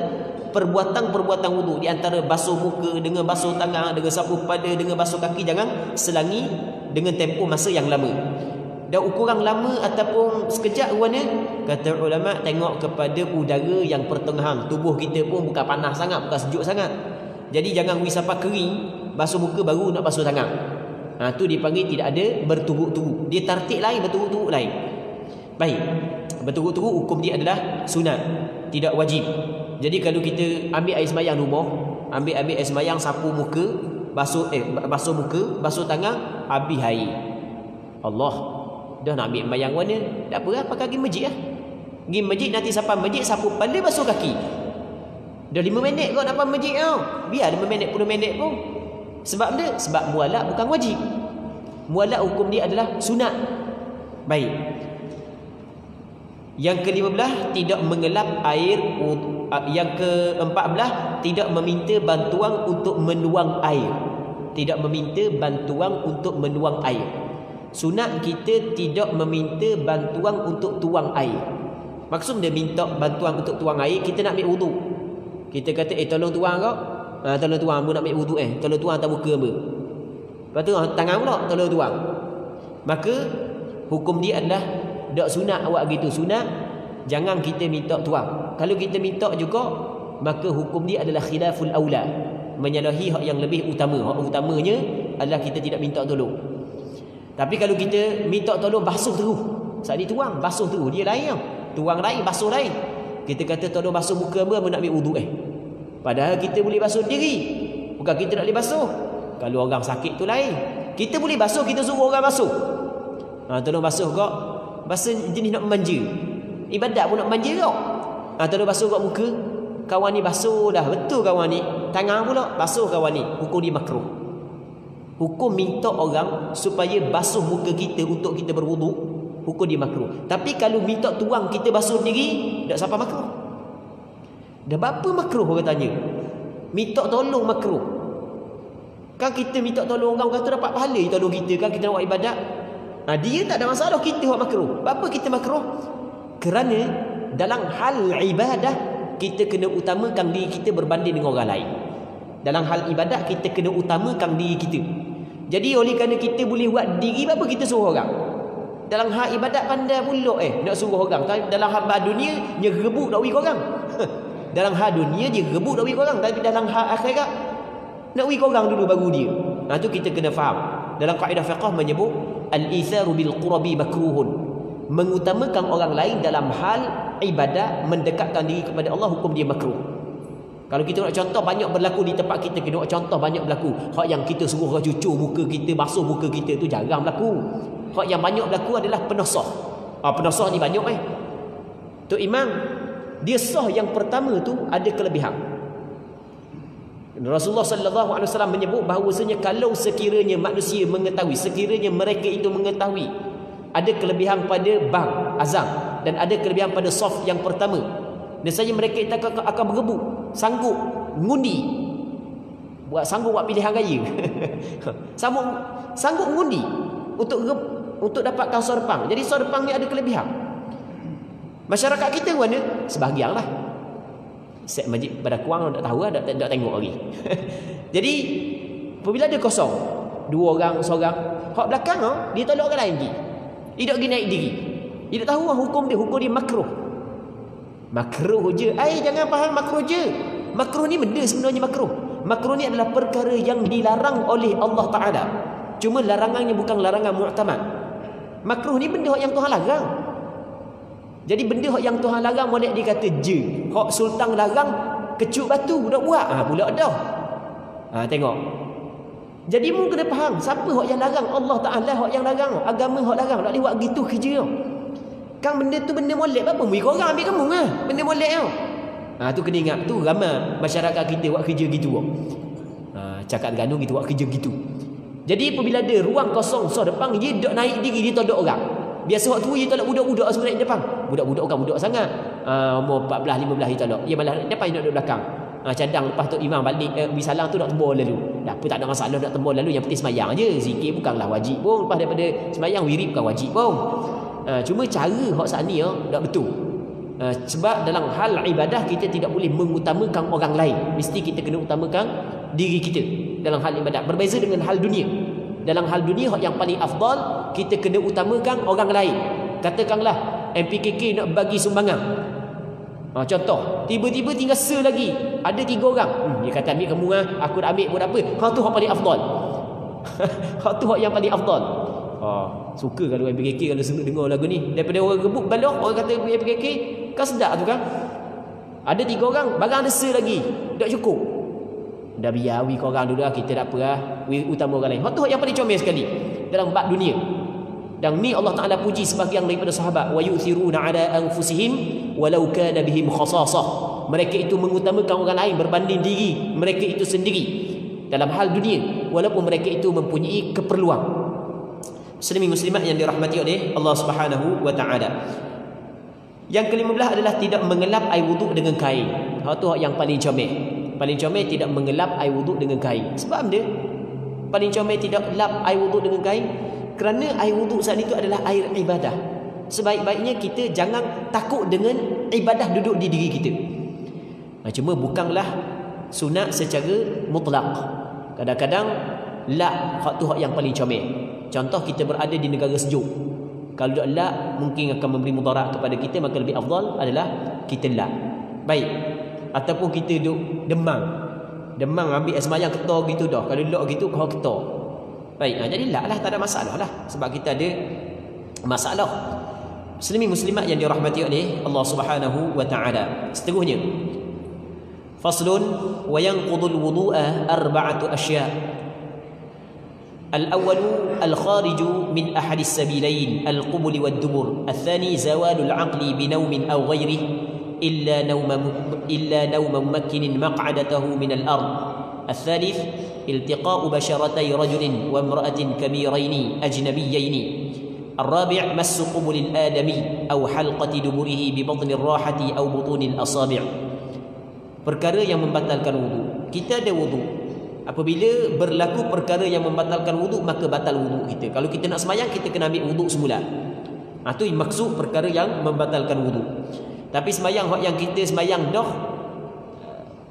perbuatan-perbuatan wuduk, di antara basuh muka dengan basuh tangan, dengan sapu kepala, dengan basuh kaki, jangan selangi dengan tempoh masa yang lama. Dan ukuran lama ataupun sekejap mana? Kata ulama, tengok kepada udara yang pertengahan. Tubuh kita pun bukan panas sangat, bukan sejuk sangat. Jadi jangan sampai kering, basuh muka baru nak basuh tangan. Tu dipanggil tidak ada berturut-turut. Dia tartib lain, berturut-turut lain. Baik. Berturut-turut hukum dia adalah sunat, tidak wajib. Jadi kalau kita ambil air sembahyang rumah, ambil air sembahyang, sapu muka, basuh muka, basuh tangan, habis air. Allah. Dah nak ambil sembahyang mana? Tak apa lah, pakai pergi masjid lah. Pergi masjid, nanti sampai masjid, sapu kepala, basuh kaki. Dah 5 minit kau nak pergi masjid kau. Biar 5 minit, 10 minit pun. Sebab dia? Sebab mualak bukan wajib. Mualak hukum dia adalah sunat. Baik. Yang ke-15, tidak mengelap air. Yang ke-14, tidak meminta bantuan untuk menuang air. Tidak meminta bantuan untuk menuang air. Sunat kita tidak meminta bantuan untuk tuang air. Maksud dia minta bantuan untuk tuang air, kita nak ambil wuduk. Kita kata, tolong tuang kau. Tolong tuang, aku nak ambil wuduk tolong tuang atas muka apa. Lepas tu tangan pula, tolong tuang. Maka hukum dia adalah tak sunat awak gitu. Sunat jangan kita minta tuang. Kalau kita minta juga, maka hukum dia adalah khilaful aula, menyalahi hak yang lebih utama. Hak utamanya adalah kita tidak minta tolong. Tapi kalau kita minta tolong basuh terus, saat ni tuang, basuh terus, dia lain tau. Tuang lain, basuh lain. Kita kata tolong basuh muka apa nak ambil wuduk Padahal kita boleh basuh diri. Bukan kita nak boleh basuh. Kalau orang sakit tu lain. Kita boleh basuh, kita suruh orang basuh. Tolong basuh kau. Basuh jenis nak manja. Ibadat pun nak manja kau. Tolong basuh kau muka. Kawan ni basuh dah. Betul kawan ni. Tangan pula basuh kawan ni. Hukum dia makruh. Hukum minta orang supaya basuh muka kita untuk kita berwuduk, hukum dia makruh. Tapi kalau minta tuang kita basuh sendiri, tak sampai makruh. Dah berapa makruh orang tanya? Minta tolong makruh. Kan kita minta tolong orang kata dapat pahala tolong kita, kan kita nak buat ibadat. Dia tak ada masalah, kita buat makruh. Berapa kita makruh? Kerana dalam hal ibadah kita kena utamakan diri kita berbanding dengan orang lain. Dalam hal ibadat kita kena utamakan diri kita. Jadi oleh kerana kita boleh buat diri, apa kita suruh orang? Dalam hal ibadat pandai pula nak suruh orang. Dalam hal dunia dia rebut nak bagi orang. Dalam hal dunia dia rebut nak bagi orang, tapi dalam hal akhirat nak bagi orang dulu baru dia. Tu kita kena faham. Dalam kaedah fiqh menyebut al-itharu bil qurbi makruhun. Mengutamakan orang lain dalam hal ibadah, mendekatkan diri kepada Allah, hukum dia makruh. Kalau kita nak contoh banyak berlaku di tempat kita, kena contoh banyak berlaku. Hak yang kita suruh orang cucur muka kita, basuh muka kita tu jarang berlaku. Hak yang banyak berlaku adalah penosah. Penosah ni banyak Tu imam, dia sah yang pertama tu ada kelebihan. Rasulullah sallallahu alaihi wasallam menyebut bahawasanya kalau sekiranya manusia mengetahui, sekiranya mereka itu mengetahui ada kelebihan pada bang azam dan ada kelebihan pada saf yang pertama, nescaya mereka itu akan berebut, sanggup buat pilihan raya. sanggup mengundi untuk dapatkan sorpang. Jadi sorpang ni ada kelebihan. Masyarakat kita mana? Sebahagian lah. Set masjid pada kurang tak tahu tak tengok lagi. Jadi apabila dia kosong, dua orang, seorang, hak belakang dia tolak orang lain lagi. Dia tak pergi naik diri. Dia tak tahu hukum dia makruh. Makruh je. Jangan faham makruh je. Makruh ni benda sebenarnya makruh. Makruh ni adalah perkara yang dilarang oleh Allah Ta'ala. Cuma larangannya bukan larangan mu'tamad. Makruh ni benda yang Tuhan larang. Jadi benda yang Tuhan larang boleh dikata je. Hak sultan larang kecut batu dah buat. Pula dah. Tengok. Jadi mu kena faham siapa hak yang larang? Allah Taala hak yang larang. Agama hak larang. Tak boleh buat gitu kerja. Kan benda tu benda molek apa? Mu ikut orang ambil kamu benda molek tau. Tu kena ingat tu ramai masyarakat kita buat kerja gitu. Cakap dengan gitu buat kerja gitu. Jadi apabila ada ruang kosong depan, dia dok naik diri, dia todok orang. Biasa waktu dia tolak budak-budak sebenarnya depan. Budak-budak kan budak sangat. Umur 14, 15 dia tolak. Dia malah depan dia duduk belakang. Cadang lepas tu imam balik bisalang tu nak tembul lalu. Dah apa tak ada masalah nak tembul lalu, yang penting semayang je. Zikir bukanlah wajib pun. Lepas daripada semayang wirid bukan wajib pun. Cuma cara hak saat ni tak betul. Sebab dalam hal ibadah kita tidak boleh mengutamakan orang lain. Mesti kita kena utamakan diri kita dalam hal ibadah. Berbeza dengan hal dunia. Dalam hal dunia yang paling afdal, kita kena utamakan orang lain. Katakanlah MPKK nak bagi sumbangan. Contoh, tiba-tiba tinggal lagi. Ada 3 orang. Dia kata ambil kamu aku dah ambil pun tak apa. Hak tu hak paling afdal. Hak tu hak yang paling afdal. Suka kalau MPKK kalau dengar lagu ni. Daripada orang gebuk balok, orang kata MPKK kan sedap tu kan. Ada 3 orang, barang ada lagi. Tak cukup. Dah biar korang dulu kita tak apa utama orang lain. Hak tu yang paling comel sekali dalam bab dunia. Dan ni Allah Taala puji sebahagian daripada sahabat, wa yuthiruna ala anfusihim walau kana bihim khasasah. Mereka itu mengutamakan orang lain berbanding diri mereka itu sendiri dalam hal dunia, walaupun mereka itu mempunyai keperluan. Muslimin muslimat yang dirahmati oleh Allah Subhanahu wa taala. Yang ke-15 adalah tidak mengelap air wuduk dengan kain. Hak tu yang paling comel. Paling comel tidak mengelap air wuduk dengan kain. Sebab dia paling comel tidak lap air wuduk dengan kain, kerana air wuduk saat itu adalah air ibadah. Sebaik-baiknya kita jangan takut dengan ibadah duduk di diri kita. Cuma bukanlah sunat secara mutlak. Kadang-kadang lap hak tu hak yang paling comel. Contoh kita berada di negara sejuk. Kalau duduk lap mungkin akan memberi mudarat kepada kita, maka lebih afdal adalah kita lap. Baik. Ataupun kita duduk demam ambil semayang ketor gitu dah. Kalau duduk gitu kau ketor. Baik, jadi lah tak ada masalah lah. Sebab kita ada masalah. Muslimin muslimat yang dirahmati oleh Allah Subhanahu wa taala. Seterusnya, faslun wa yanqudul wudu'a arba'atu asya'. الأول الخارج من أحد السبيلين القبل والدبر. الثاني زوال العقل بنوم أو غيره إلا نوم ممكن مقعدته من الأرض. الثالث التقاء بشرتي رجل وامرأة كبيرين أجنبيين. الرابع مس قبل الآدمي أو حلقة دبره ببطن الراحة أو بطون الأصابع. Perkara yang membatalkan wudu. Kita ada wudu. Apabila berlaku perkara yang membatalkan wudu, maka batal wudu kita. Kalau kita nak semayang, kita kena ambil wudu semula. Itu maksud perkara yang membatalkan wudu. Tapi semayang yang kita semayang dah,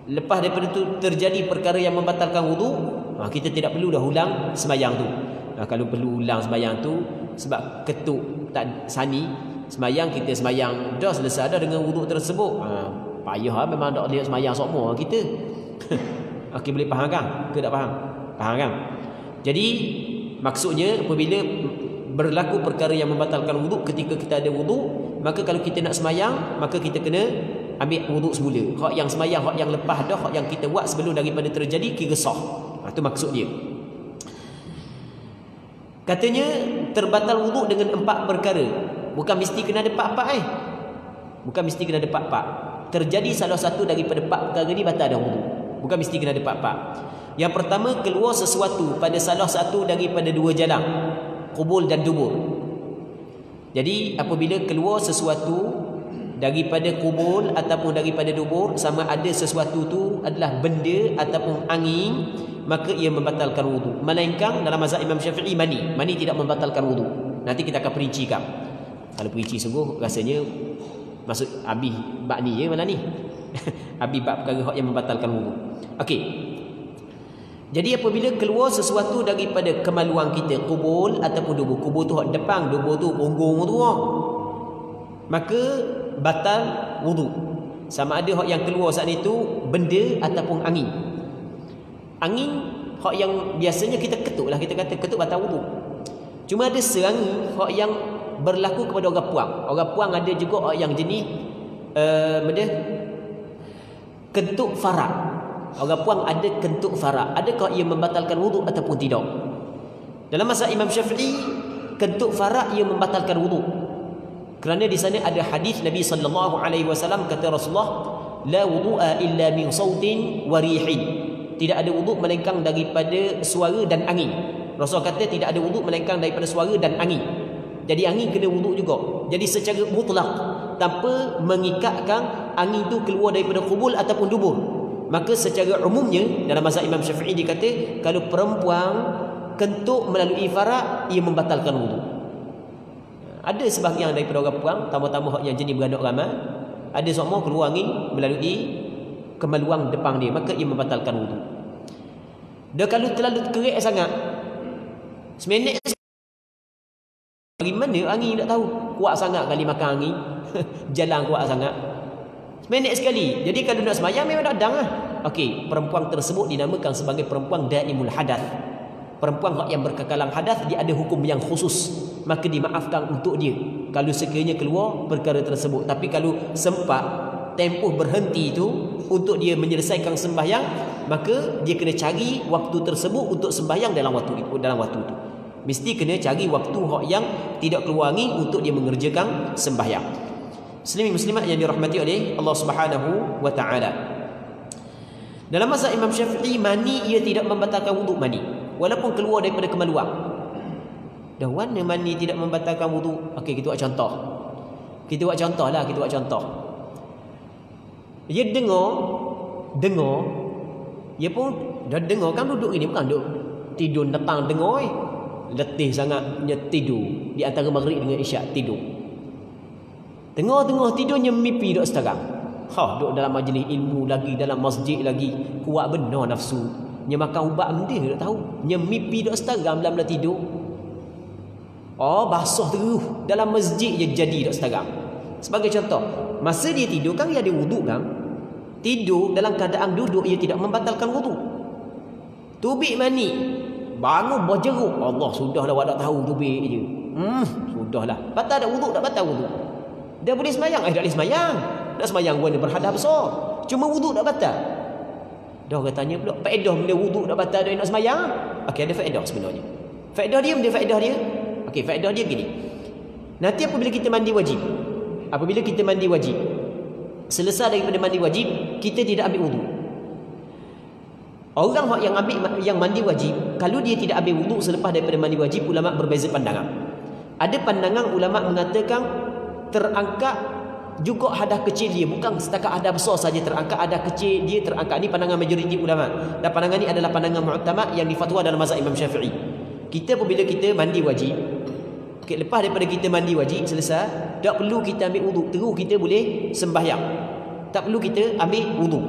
lepas daripada itu terjadi perkara yang membatalkan wudu, kita tidak perlu dah ulang semayang tu. Kalau perlu ulang semayang tu sebab ketuk tak sani, semayang kita semayang dah selesai dah dengan wudu tersebut. Payah memang tak boleh semayang semua kita. Okey, boleh faham kan? Ke tak faham? Faham kan? Jadi maksudnya apabila berlaku perkara yang membatalkan wuduk ketika kita ada wuduk, maka kalau kita nak semayang, maka kita kena ambil wuduk semula. Hak yang semayang, hak yang lepas dah, hak yang kita buat sebelum daripada terjadi kira sah. Itu maksud dia. Katanya terbatal wuduk dengan 4 perkara. Bukan mesti kena ada 4-4 Bukan mesti kena ada 4-4. Terjadi salah satu daripada 4 perkara ni batal dah wuduk. Bukan mesti kena ada 4-4. Yang pertama, keluar sesuatu pada salah satu daripada 2 jalan, qubul dan dubur. Jadi apabila keluar sesuatu daripada qubul ataupun daripada dubur, sama ada sesuatu tu adalah benda ataupun angin, maka ia membatalkan wudu. Melainkan dalam mazhab Imam Syafi'i mani tidak membatalkan wudu. Nanti kita akan perincikan. Kalau perinci sungguh rasanya maksud habis bab ni je malam ni. Habis bab perkara yang membatalkan wudu. Okey. Jadi apabila keluar sesuatu daripada kemaluan kita, qubul ataupun dubur. Qubul tu hak depan, dubur tu punggung tu, maka batal wudu. Sama ada hak yang keluar saat itu benda ataupun angin. Angin hak yang biasanya kita ketuk lah, kita kata ketuk batal wudu. Cuma ada serangi hak yang berlaku kepada orang puang. Orang puang ada juga hak yang jenis benda kentuk farak. Orang puang ada kentuk farak. Adakah ia membatalkan wudu ataupun tidak? Dalam mazhab Imam Syafi'i, kentuk farak ia membatalkan wudu. Kerana di sana ada hadis Nabi sallallahu alaihi wasallam, kata Rasulullah, la wudu'a illa min sautin wa rihin. Tidak ada wuduk melainkan daripada suara dan angin. Rasul kata tidak ada wuduk melainkan daripada suara dan angin. Jadi angin kena wuduk juga. Jadi secara mutlak, tanpa mengikatkan angin itu keluar daripada qubul ataupun dubur. Maka secara umumnya dalam mazhab Imam Syafi'i dia kata kalau perempuan kentuk melalui farak, ia membatalkan wuduk. Ada sebahagian daripada orang puang, tambah-tambah yang jenis beranak ramai, ada semua keluar angin melalui kemaluan depan dia, maka ia membatalkan wuduk. Dan kalau terlalu kerik sangat, seminit dari mana angin tak tahu, kuat sangat kali makan angin. Jalan kuat sangat, seminit sekali. Jadi kalau nak semayang memang tak dang lah. Okey, perempuan tersebut dinamakan sebagai perempuan daimul hadath. Perempuan yang berkekalan hadas, dia ada hukum yang khusus, maka dimaafkan untuk dia kalau sekiranya keluar perkara tersebut. Tapi kalau sempat tempoh berhenti itu untuk dia menyelesaikan sembahyang, maka dia kena cari waktu tersebut untuk sembahyang dalam waktu itu. Mesti kena cari waktu yang tidak keluar angin untuk dia mengerjakan sembahyang. Muslimin muslimat yang dirahmati oleh Allah Subhanahu wa taala. Dalam mazhab Imam Syafi'i, mani ia tidak membatalkan wuduk mani walaupun keluar daripada kemaluan. Dan warna mani tidak membatalkan wuduk. Okey, kita buat contoh. Kita buat contoh. Dia dengar, dia pun dah dengar kan duduk ini, bukan duduk tidur datang dengar letih sangatnya tidur di antara maghrib dengan isyak tidur. Tengah-tengah tidurnya mimpi dok sekarang. Duk dalam majlis ilmu lagi, dalam masjid lagi, kuat benar nafsu. Nya makan ubat mendih tak tahu. Nya mimpi dok sekarang dalam tidur. Basah terus dalam masjid je jadi dok sekarang. Sebagai contoh, masa dia tidur kan dia ada wuduk kan? Tidur dalam keadaan duduk ia tidak membatalkan wuduk. Tubik mani, bangun berjeruk, Allah sudahlah awak tak tahu tubik je. Sudahlah. Batal tak wuduk, tak batal wuduk. Dia boleh semayang? Tak boleh semayang. Nak semayang guna berhadas besar. Cuma wuduk tak batal. Dah katanya pula, faedah benda wuduk tak batal dia nak semayang. Okey, ada faedah sebenarnya. Faedah dia, okey, faedah dia gini. Nanti apabila kita mandi wajib, selesai daripada mandi wajib, kita tidak ambil wuduk. Orang yang mandi wajib, kalau dia tidak ambil wuduk selepas daripada mandi wajib, ulama berbeza pandangan. Ada pandangan ulama mengatakan terangkat juga hadas kecil dia, bukan setakat hadas besar saja terangkat, hadas kecil dia terangkat. Ini pandangan majoriti ulama. Dan pandangan ini adalah pandangan mu'tamad yang difatwa dalam mazhab Imam Syafi'i. Kita apabila kita mandi wajib, lepas daripada kita mandi wajib selesai, tak perlu kita ambil wuduk, terus kita boleh sembahyang. Tak perlu kita ambil wuduk.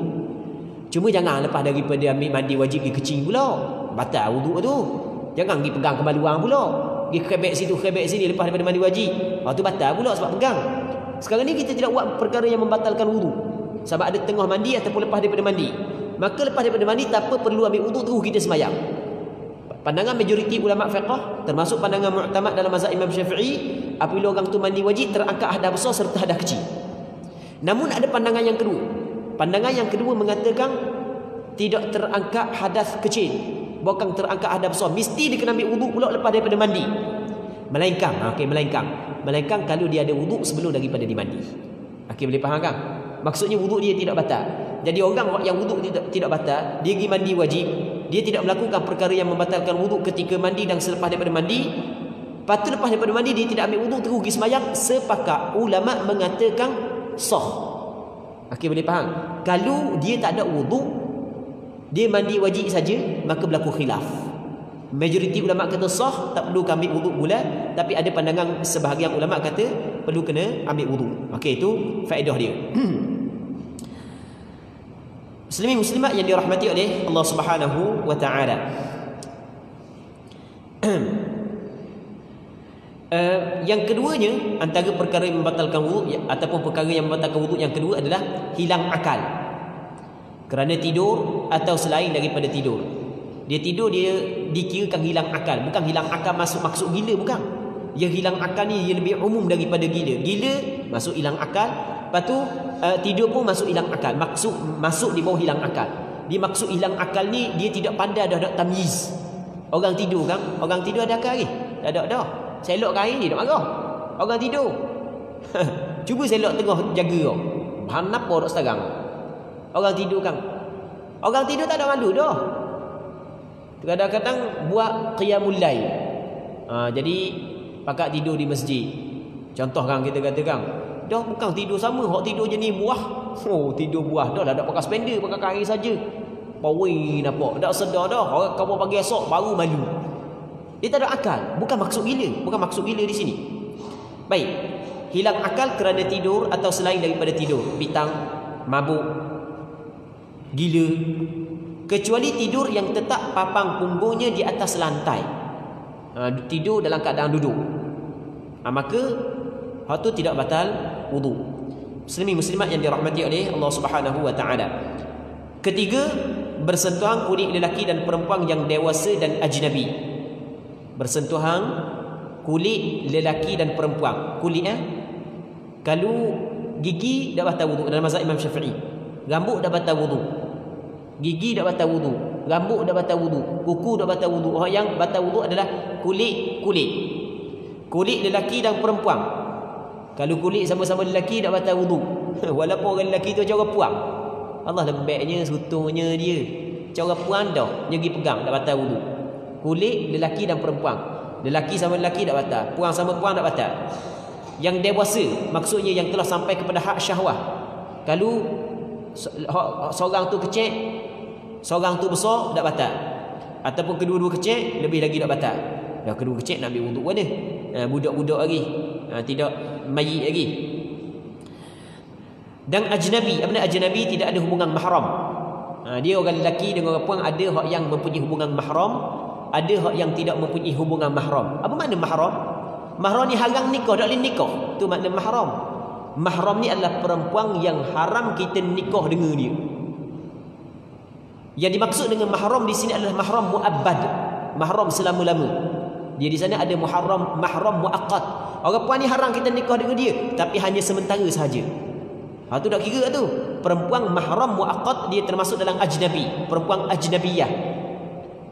Cuma jangan lepas daripada ambil mandi wajib pergi kecing pula, batal wuduk tu. Jangan pergi pegang kemaluan pula, pergi kebek situ kebek sini lepas daripada mandi wajib. Tu batal pula sebab pegang. Sekarang ni kita tidak buat perkara yang membatalkan wuduk, sebab ada tengah mandi ataupun lepas daripada mandi. Maka lepas daripada mandi tak perlu ambil wuduk, terus kita sembahyang. Pandangan majoriti ulama fiqh, termasuk pandangan mu'tamad dalam mazhab Imam Syafi'i, apabila orang tu mandi wajib terangkat hadas besar serta hadas kecil. Namun ada pandangan yang kedua. Pandangan yang kedua mengatakan tidak terangkat hadas kecil, bukan terangkat hadas besar, mesti dia kena ambil wuduk pula lepas daripada mandi. Melainkan kalau dia ada wuduk sebelum daripada dimandi. Okey, boleh faham kan? Maksudnya wuduk dia tidak batal. Jadi orang yang wuduk tidak batal, dia pergi mandi wajib, dia tidak melakukan perkara yang membatalkan wuduk ketika mandi dan selepas daripada mandi. Lepas tu lepas daripada mandi dia tidak ambil wuduk, terus pergi sembahyang, sepakat ulama mengatakan sah. Okey, boleh faham? Kalau dia tak ada wuduk, dia mandi wajib saja, maka berlaku khilaf. Majoriti ulama kata sah, tak perlu ambil wuduk bulat, tapi ada pandangan sebahagian ulama kata perlu kena ambil wuduk. Okey, itu faedah dia. Muslimin muslimat yang dirahmati oleh Allah Subhanahu wa taala. Yang keduanya, antara perkara yang membatalkan wuduk ataupun perkara yang membatalkan wuduk yang kedua adalah hilang akal. Kerana tidur atau selain daripada tidur. Dia tidur, dia dikirakan hilang akal. Bukan hilang akal maksud gila, bukan. Yang hilang akal ni dia lebih umum daripada gila. Gila masuk hilang akal. Lepas tu tidur pun masuk hilang akal. Masuk di bawah hilang akal. Dia maksud hilang akal ni dia tidak pandai dah nak tamyiz. Orang tidur kan? Orang tidur ada akal ke? Tak ada dah. Selok kan ni tak marah. Orang tidur. Cuba selok tengah jaga kau. Bahan apa dok sekarang? Orang tidur kan? Orang tidur tak ada malu dah. Kadang-kadang buat qiyamul lail. Jadi pakak tidur di masjid. Contoh kan kita katakan, dah bukan tidur sama, hak tidur jenis buah. Oh, tidur buah dah lah, tak pakai spender, pakai kaki saja. Power nampak, tak sedar dah. Orang kau pagi esok baru malu. Dia tak ada akal, bukan maksud gila di sini. Baik. Hilang akal kerana tidur atau selain daripada tidur, pitang, mabuk, gila. Kecuali tidur yang tetap papang punggungnya di atas lantai. Tidur dalam keadaan duduk. Maka hal tu tidak batal wuduk. Muslimin muslimat yang dirahmati oleh Allah Subhanahu wa taala. Ketiga, bersentuhan kulit lelaki dan perempuan yang dewasa dan ajnabi. Bersentuhan kulit lelaki dan perempuan. Kulit kalau gigi dah batal wuduk dalam mazhab Imam Syafi'i. Rambut dah batal wuduk. Gigi dah batal wuduk, rambut dah batal wuduk, kuku dah batal wuduk. Orang yang batal wuduk adalah kulit lelaki dan perempuan. Kalau kulit sama-sama lelaki dah batal wuduk. Walaupun orang lelaki tu cara puang, Allah lembeknya, sutungnya dia. Cara puang dah, dia pergi pegang, dah batal wuduk. Kulit lelaki dan perempuan. Lelaki sama lelaki dah batal, puang sama puang dah batal. Yang dewasa, maksudnya yang telah sampai kepada hak syahwah. Kalau seorang tu kecil, seorang tu besar, tak batal. Ataupun kedua-dua kecil, lebih lagi tak batal. Dah kedua kecil nak ambil wuduk mana? Budak-budak lagi, tidak mayit lagi. Dan ajnabi, apa makna ajnabi? Tidak ada hubungan mahram. Dia orang lelaki dengan orang perempuan, ada hak yang mempunyai hubungan mahram, ada hak yang tidak mempunyai hubungan mahram. Apa makna mahram? Mahram ni haram nikah, tak boleh nikah. Tu makna mahram. Mahram ni adalah perempuan yang haram kita nikah dengan dia. Yang dimaksud dengan mahram di sini adalah mahram muabbad, mahram selama-lama. Dia di sana ada mahram muaqqat. Orang puan ni haram kita nikah dengan dia, tapi hanya sementara sahaja. Tu tak kira tu. Perempuan mahram muaqqat dia termasuk dalam ajnabi, perempuan ajnabiyah.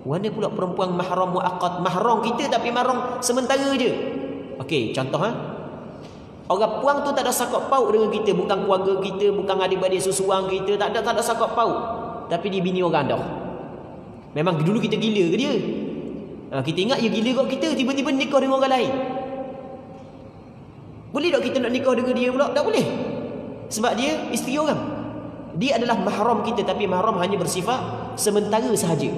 Mana pula perempuan mahram muaqqat? Mahram kita tapi mahram sementara je. Okey, contoh orang puang tu tak ada sakut paut dengan kita, bukan keluarga kita, bukan adik-beradik susuang kita, tak ada sakut paut. Tapi dia bini orang dah. Memang dulu kita gila ke dia? Kita ingat dia gila kat kita, tiba-tiba nikah dengan orang lain. Boleh tak kita nak nikah dengan dia pula? Tak boleh. Sebab dia isteri orang. Dia adalah mahram kita, tapi mahram hanya bersifat sementara sahaja.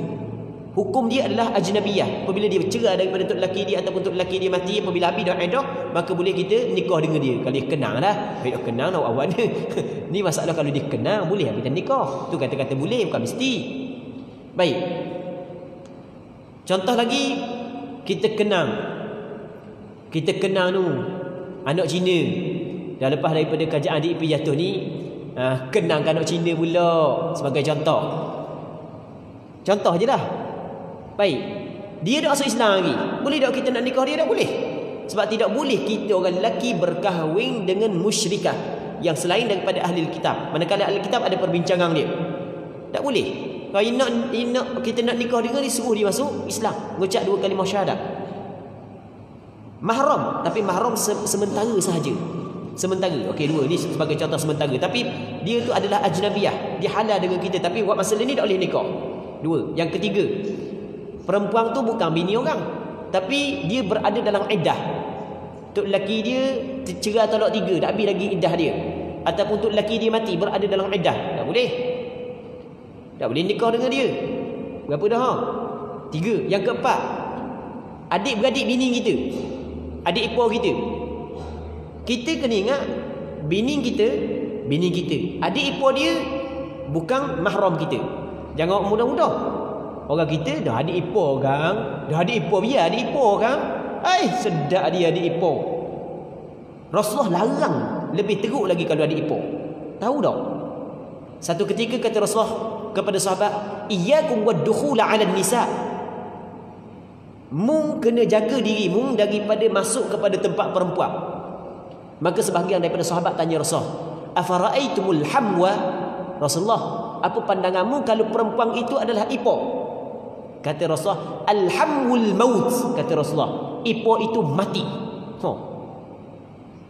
Hukum dia adalah ajnabiyah. Apabila dia bercerai daripada tok lelaki dia ataupun tok lelaki dia mati, apabila habis dah iddah, maka boleh kita nikah dengan dia. Kalau dia kenal dah, dia kenal nak awak ni. Ni masalah kalau dia kenal boleh kita nikah. Tu kata-kata boleh, bukan mesti. Baik. Contoh lagi, kita kenal tu anak Cina. Dah lepas daripada kerajaan adik ipar jatuh ni, kenal anak Cina pula sebagai contoh. Contoh je lah. Baik. Dia dah masuk Islam lagi. Boleh tak kita nak nikah dia? Tak boleh. Sebab tidak boleh kita orang lelaki berkahwin dengan musyrikah yang selain daripada ahli kitab. Manakala ahli kitab ada perbincangan dia. Tak boleh. Kalau kita nak nikah dengan dia, suruh dia masuk Islam, mengucap 2 kalimah syahadat. Mahram, tapi mahram sementara sahaja. Sementara. Okey, 2 ni sebagai contoh sementara. Tapi dia tu adalah ajnabiyah. Dia halal dengan kita, tapi buat masalah ni tak boleh nikah. 2. Yang ketiga, perempuan tu bukan bini orang, tapi dia berada dalam iddah. Tok lelaki dia cerai talak 3, tak habis lagi iddah dia. Ataupun tok lelaki dia mati, berada dalam iddah. Tak boleh. Tak boleh nikah dengan dia. Berapa dah? 3. Yang keempat, adik-beradik bini kita, adik ipar kita. Kita kena ingat bini kita, adik ipar dia bukan mahram kita. Jangan mudah-mudah. Orang kita dah adik ipar kan, dah adik ipar, biar adik ipar kan. Sedap dia adik ipar. Rasulullah larang lebih teruk lagi kalau adik ipar. Tahu tak? Satu ketika kata Rasulullah kepada sahabat, iyyakum wad-dukhula 'ala nisa. Mung kena jaga diri mung daripada masuk kepada tempat perempuan. Maka sebahagian daripada sahabat tanya Rasulullah, afara'aitumul hamwa? Rasulullah, apa pandanganmu kalau perempuan itu adalah ipar? Kata Rasulullah, alhamul maut. Kata Rasulullah, ipar itu mati.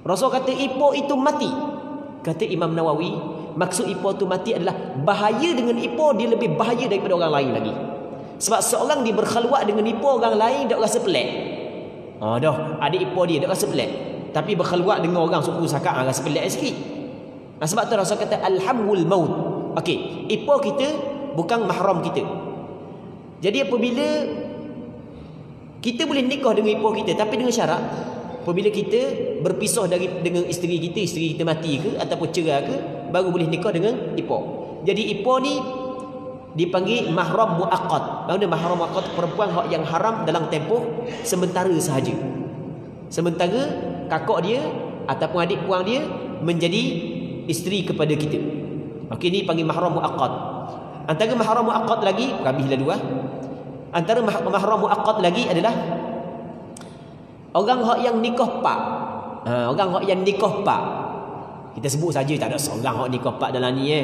Rasulullah kata ipar itu mati. Kata Imam Nawawi, maksud ipar itu mati adalah bahaya dengan ipar dia lebih bahaya daripada orang lain lagi. Sebab seorang dia berkhalwat dengan ipar orang lain tak rasa pelik. Dah adik ipar dia tak rasa pelik. Tapi berkhalwat dengan orang suku sakak rasa pelik sikit. Sebab tu Rasul kata alhamul maut. Okey, ipar kita bukan mahram kita. Jadi apabila kita boleh nikah dengan ipar kita, tapi dengan syarat apabila kita berpisah dengan isteri kita mati ke ataupun cerai ke, baru boleh nikah dengan ipar. Jadi ipar ni dipanggil mahram muaqqat. Maksudnya mahram muaqqat, perempuan yang haram dalam tempoh sementara sahaja. Sementara kakak dia ataupun adik puang dia menjadi isteri kepada kita. Okey, ni panggil mahram muaqqat. Antara mahram muaqqat lagi, habislah 2. Antara mahram muaqqat lagi adalah orang yang nikah pak. Orang yang nikah pak. Kita sebut saja, tak ada seorang hak nikah pak dalam ni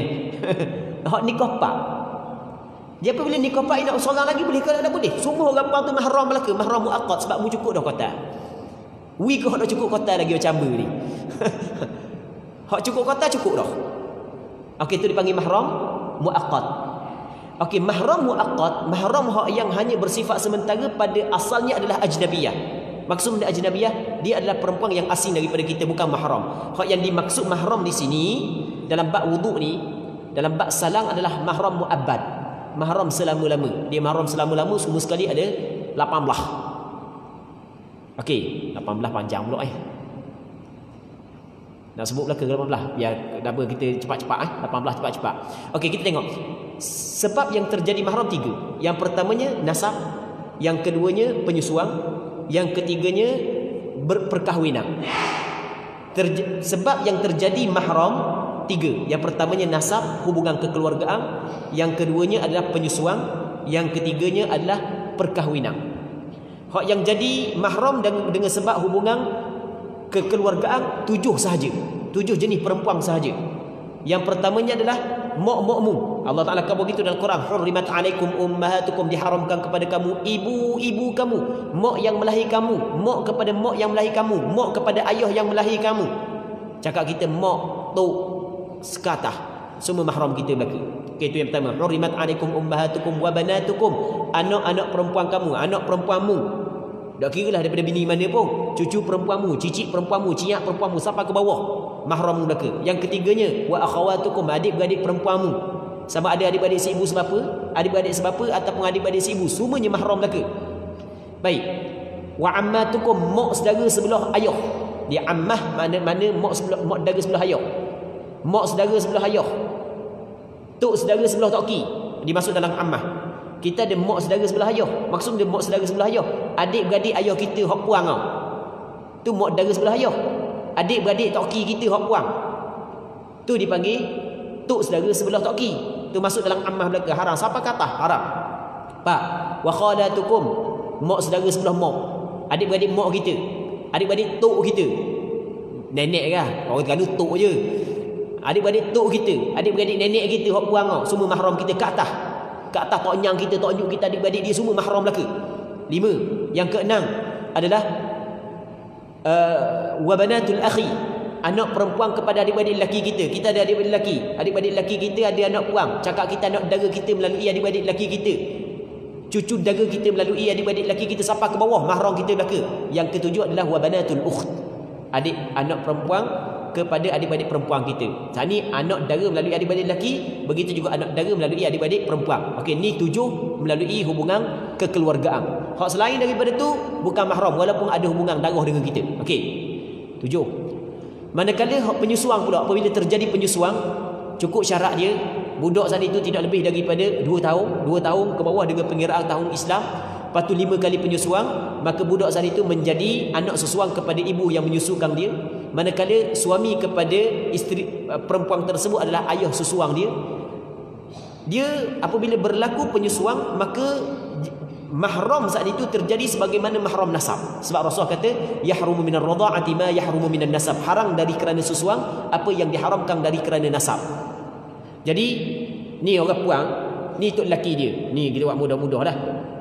hak nikah pak. Dia apabila nikah pak nak seorang lagi boleh ke tak boleh? Semua orang tu mahram belaka, mahram muaqqat sebab mu cukup dah kota. Wi ke hak dah cukup kota lagi macam ni. Hak cukup kota cukup dah. Okey, itu dipanggil mahram muaqqat. Okey, mahram muaqqat, mahram hak yang hanya bersifat sementara pada asalnya adalah ajnabiyah. Maksud dari ajnabiyah, dia adalah perempuan yang asing daripada kita, bukan mahram. Hak yang dimaksud mahram di sini dalam bab wuduk ni, dalam bab salang adalah mahram muabbad. Mahram selama-lama. Dia mahram selama-lama, semua sekali ada 18. Okey, 18 panjang pula Nak sebut belaka ke 18? Biar apa kita cepat-cepat 18 cepat-cepat. Okey, kita tengok. Sebab yang terjadi mahram 3. Yang pertamanya nasab, yang keduanya penyusuan, yang ketiganya perkahwinan. Sebab yang terjadi mahram 3. Yang pertamanya nasab, hubungan kekeluargaan, yang keduanya adalah penyusuan, yang ketiganya adalah perkahwinan. Hak yang jadi mahram dengan sebab hubungan kekeluargaan 7 sahaja. 7 jenis perempuan sahaja. Yang pertamanya adalah mak-makmu. Allah Ta'ala kata begitu dalam Quran, hurrimat alaikum ummahatukum, diharamkan kepada kamu ibu-ibu kamu, mak yang melahirkan kamu, mak kepada mak yang melahirkan kamu, mak kepada ayah yang melahirkan kamu. Cakap kita mak, tok, sekatah, semua mahram kita belaka. Okay, itu yang pertama. Hurrimat alaikum ummahatukum wa banatukum, anak-anak perempuan kamu, anak perempuanmu. Tak kira lah daripada bini mana pun, cucu perempuanmu, cicit perempuanmu, ciak perempuanmu, sampai ke bawah, mahram belaka. Yang ketiganya, wa akhawatukum, adik-beradik perempuanmu. Sama ada adik-beradik seibu sebapa, adik-beradik sebapa ataupun adik-beradik seibu, semuanya mahram belaka. Baik. Wa ammatukum, mak saudara sebelah ayah. Dia ammah mana mak saudara sebelah ayah. Mak saudara sebelah ayah. Tok saudara sebelah toki, dimasuk dalam ammah. Kita ada mak saudara sebelah ayah. Maksud dia mak saudara sebelah ayah, adik-beradik ayah kita hak puang tau. Tu mak saudara sebelah ayah. Adik-beradik toki kita hak puang. Tu dipanggil tok saudara sebelah toki. Tu masuk dalam ammah belaka, haram. Siapa kata haram? Pak, wa khalatukum, mak saudara sebelah mak, adik-beradik mak kita, adik-beradik tok kita, nenek kah? Orang Terengganu tok je. Adik-beradik tok kita, adik-beradik nenek kita hok puang semua mahram kita ke atas. Ke atas tok nyang kita, tok nyuk kita, adik-beradik dia semua mahram belaka. 5. Yang keenam adalah wa banatul akhi, anak perempuan kepada adik-beradik lelaki kita. Kita ada adik-beradik lelaki, adik-beradik lelaki kita ada anak puang, cakap kita anak dara kita melalui adik-beradik lelaki kita, cucu dara kita melalui adik-beradik lelaki kita sampai ke bawah, mahram kita belaka. Yang ketujuh adalah wa banatul ukht, adik anak perempuan kepada adik-beradik perempuan kita. Ni anak dara melalui adik-beradik lelaki, begitu juga anak dara melalui adik-beradik perempuan. Okey, ni 7 melalui hubungan kekeluargaan. Hak selain daripada tu bukan mahram walaupun ada hubungan darah dengan kita. Okey. 7. Manakala hak penyusuan pula, apabila terjadi penyusuan, cukup syarat dia budak saat itu tidak lebih daripada 2 tahun, 2 tahun ke bawah dengan pengiraan tahun Islam. Lepas tu 5 kali penyusuan, maka budak saat itu menjadi anak susuan kepada ibu yang menyusukan dia. Manakala suami kepada isteri perempuan tersebut adalah ayah susuan dia. Dia apabila berlaku penyusuan, maka mahram saat itu terjadi sebagaimana mahram nasab. Sebab Rasul kata yahrumu minar radha'ati ma yahrumu minan nasab, haram dari kerana susuan apa yang diharamkan dari kerana nasab. Jadi ni orang puang, ni tok lelaki dia. Ni kita buat mudah-mudah lah.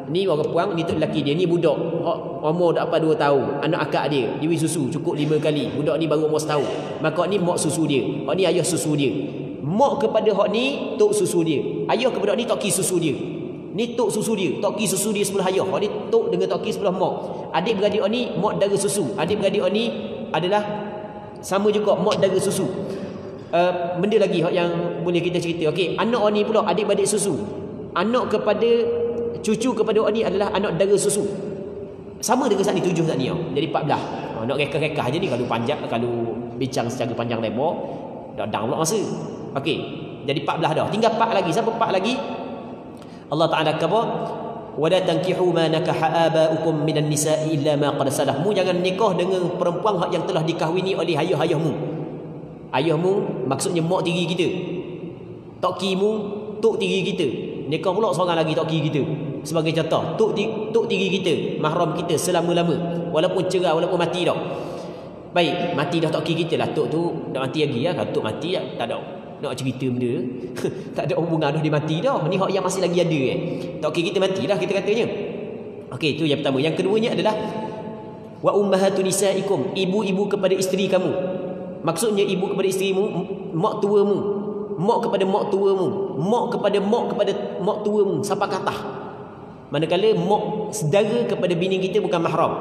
Ni orang puang, ni tok lelaki dia, ni budak umur dak apa 2 tahun, anak akak dia, dia susu cukup 5 kali. Budak ni baru umur setahun. Maka ni mak susu dia, hak ni ayah susu dia. Mak kepada hak ni tok susu dia. Ayah kepada hak ni toki susu dia. Ni tok susu dia, toki susu dia sebelah ayah. Hak ni tok dengan toki sebelah mak. Adik-beradik hak ni mak dara susu. Adik-beradik hak ni adalah sama juga mak dara susu. Benda lagi yang boleh kita cerita. Okey, anak hak ni pula adik-beradik susu. Anak kepada cucu kepada orang ni adalah anak dara susu. Sama dengan saat ni 7 saat ni. Jadi 14. Nak reka-reka je ni kalau panjang, kalau bincang secara panjang lebar dah pula masa. Okey, jadi 14 dah. Tinggal 4 lagi. Siapa 4 lagi? Allah Taala kata, "Wala tankihu ma nakaha aba'ukum minan nisa'i illa ma qad salaf." Mu jangan nikah dengan perempuan yang telah dikahwini oleh ayah-ayahmu. Ayahmu maksudnya mak tiri kita. Tok kimu, tok tiri kita. Nikah pula seorang lagi tok tiri kita. Sebagai contoh, tok tiri kita, mahram kita selama-lama, walaupun cerai, walaupun mati dah. Baik, mati dah tok tiri kita lah. Tok tu dah mati lagi ya. Kalau tok mati tak ada nak cerita benda. Tak ada hubungan dah dia mati dah. Ni hak yang masih lagi ada tok tiri kita mati dah kita katanya. Okey, itu yang pertama. Yang keduanya adalah wa ummahatun nisaikum, ibu-ibu kepada isteri kamu. Maksudnya ibu kepada isterimu, mak tuamu, mak kepada mak tuamu, mak kepada mak tuamu sampai ke atas. Manakala mak saudara kepada bini kita bukan mahram.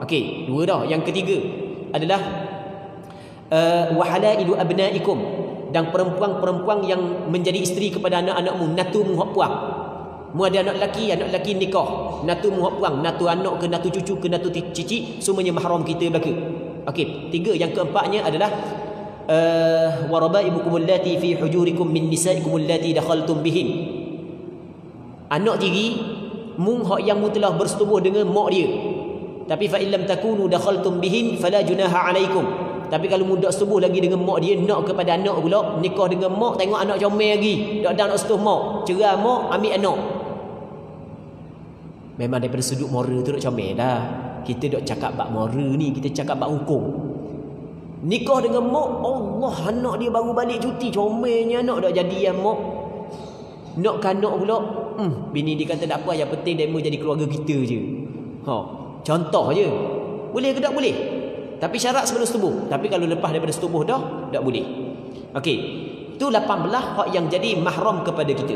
Okey, 2 dah. Yang ketiga adalah wa halailu abnaikum, dan perempuan-perempuan yang menjadi isteri kepada anak-anakmu, natumu hak puang. Mu ada anak lelaki nikah, natumu hak puang, natu anak ke natu cucu ke natu cici, semuanya mahram kita belaka. Okey, 3. Yang keempatnya adalah wa rabaibukum allati fi hujurikum min nisaikum allati dakhaltum bihin. Anak tiri mu hak yang mu telah bersetubuh dengan mak dia. Tapi fa illam takunu dakhaltum bihin fala junaha alaikum. Tapi kalau mu dak setubuh lagi dengan mak dia, nak kepada anak pula, nikah dengan mak, tengok anak comel lagi, dak nak setubuh mak, cerai mak, ambil anak. Memang daripada sudut moral tu dak comel dah. Kita dak cakap bab moral ni, kita cakap bab hukum. Nikah dengan mak, Allah, anak dia baru balik cuti, comelnya anak dak jadi yang mak. Nak kanak pula, bini dia kata tak apa, yang penting demo jadi keluarga kita je. Contoh je. Boleh ke tak boleh? Tapi syarat sebelum setubuh. Tapi kalau lepas daripada setubuh dah, tak boleh. Okey. Itu 18 hak yang jadi mahram kepada kita.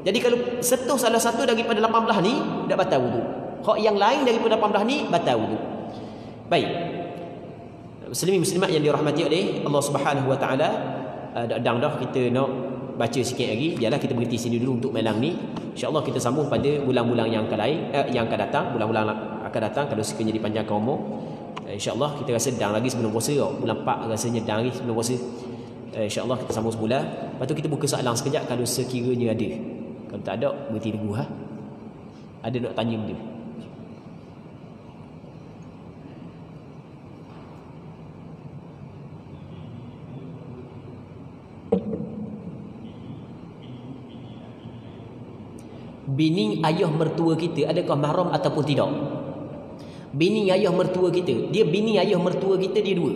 Jadi kalau sentuh salah satu daripada 18 ni, dah batal wudu. Hak yang lain daripada 18 ni batal wudu. Baik. Muslimin muslimat yang dirahmati oleh Allah Subhanahu Wa Taala, dah kita nak baca sikit lagi. Biarlah kita berhenti sini dulu untuk malam ni. InsyaAllah kita sambung pada bulan-bulan yang akan datang, bulan-bulan akan datang kalau sekiranya dipanjangkan umur. InsyaAllah kita rasa sedang lagi sebelum puasa. Bulan 4 rasanya sedang lagi sebelum puasa. InsyaAllah kita sambung sebulan. Lepas tu kita buka soalan sekejap kalau sekiranya ada. Kalau tak ada, berhenti dulu. Ada nak tanya benda? bini ayah mertua kita adakah mahram ataupun tidak? Bini ayah mertua kita, dia bini ayah mertua kita dia dua.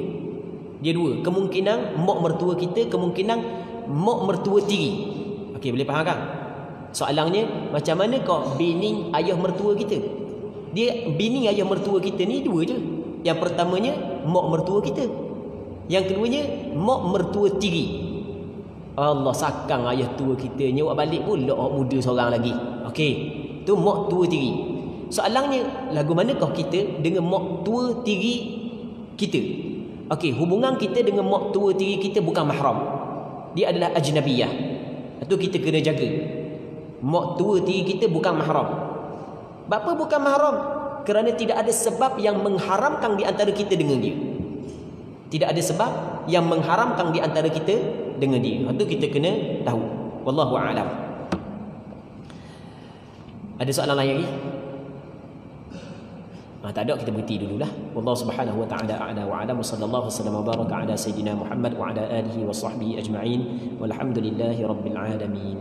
Dia dua. Kemungkinan mak mertua kita, kemungkinan mak mertua tiri. Okey, boleh faham kan? Soalannya, macam mana kau bini ayah mertua kita? Dia bini ayah mertua kita ni dua je. Yang pertamanya mak mertua kita. Yang keduanya mak mertua tiri. Allah sakang ayah tua kita nyawa balik pula orang muda seorang lagi. Okey, tu mak tua tiri. Soalannya, lagu manakah kita dengan mak tua tiri kita? Okey, hubungan kita dengan mak tua tiri kita bukan mahram. Dia adalah ajnabiyah. Itu kita kena jaga. Mak tua tiri kita bukan mahram. Bapa bukan mahram? Kerana tidak ada sebab yang mengharamkan di antara kita dengan dia. Tidak ada sebab yang mengharamkan di antara kita dengan dia. Itu kita kena tahu. Wallahu a'lam. Ada soalan lain lagi? Tak ada, kita berhenti dululah. Wallahu subhanahu wa ta'ala a'la wa a'lam. Sallallahu wasallam wa baraka ala sayyidina Muhammad wa ala alihi wa sahbihi ajma'in. Walhamdulillahi rabbil alamin.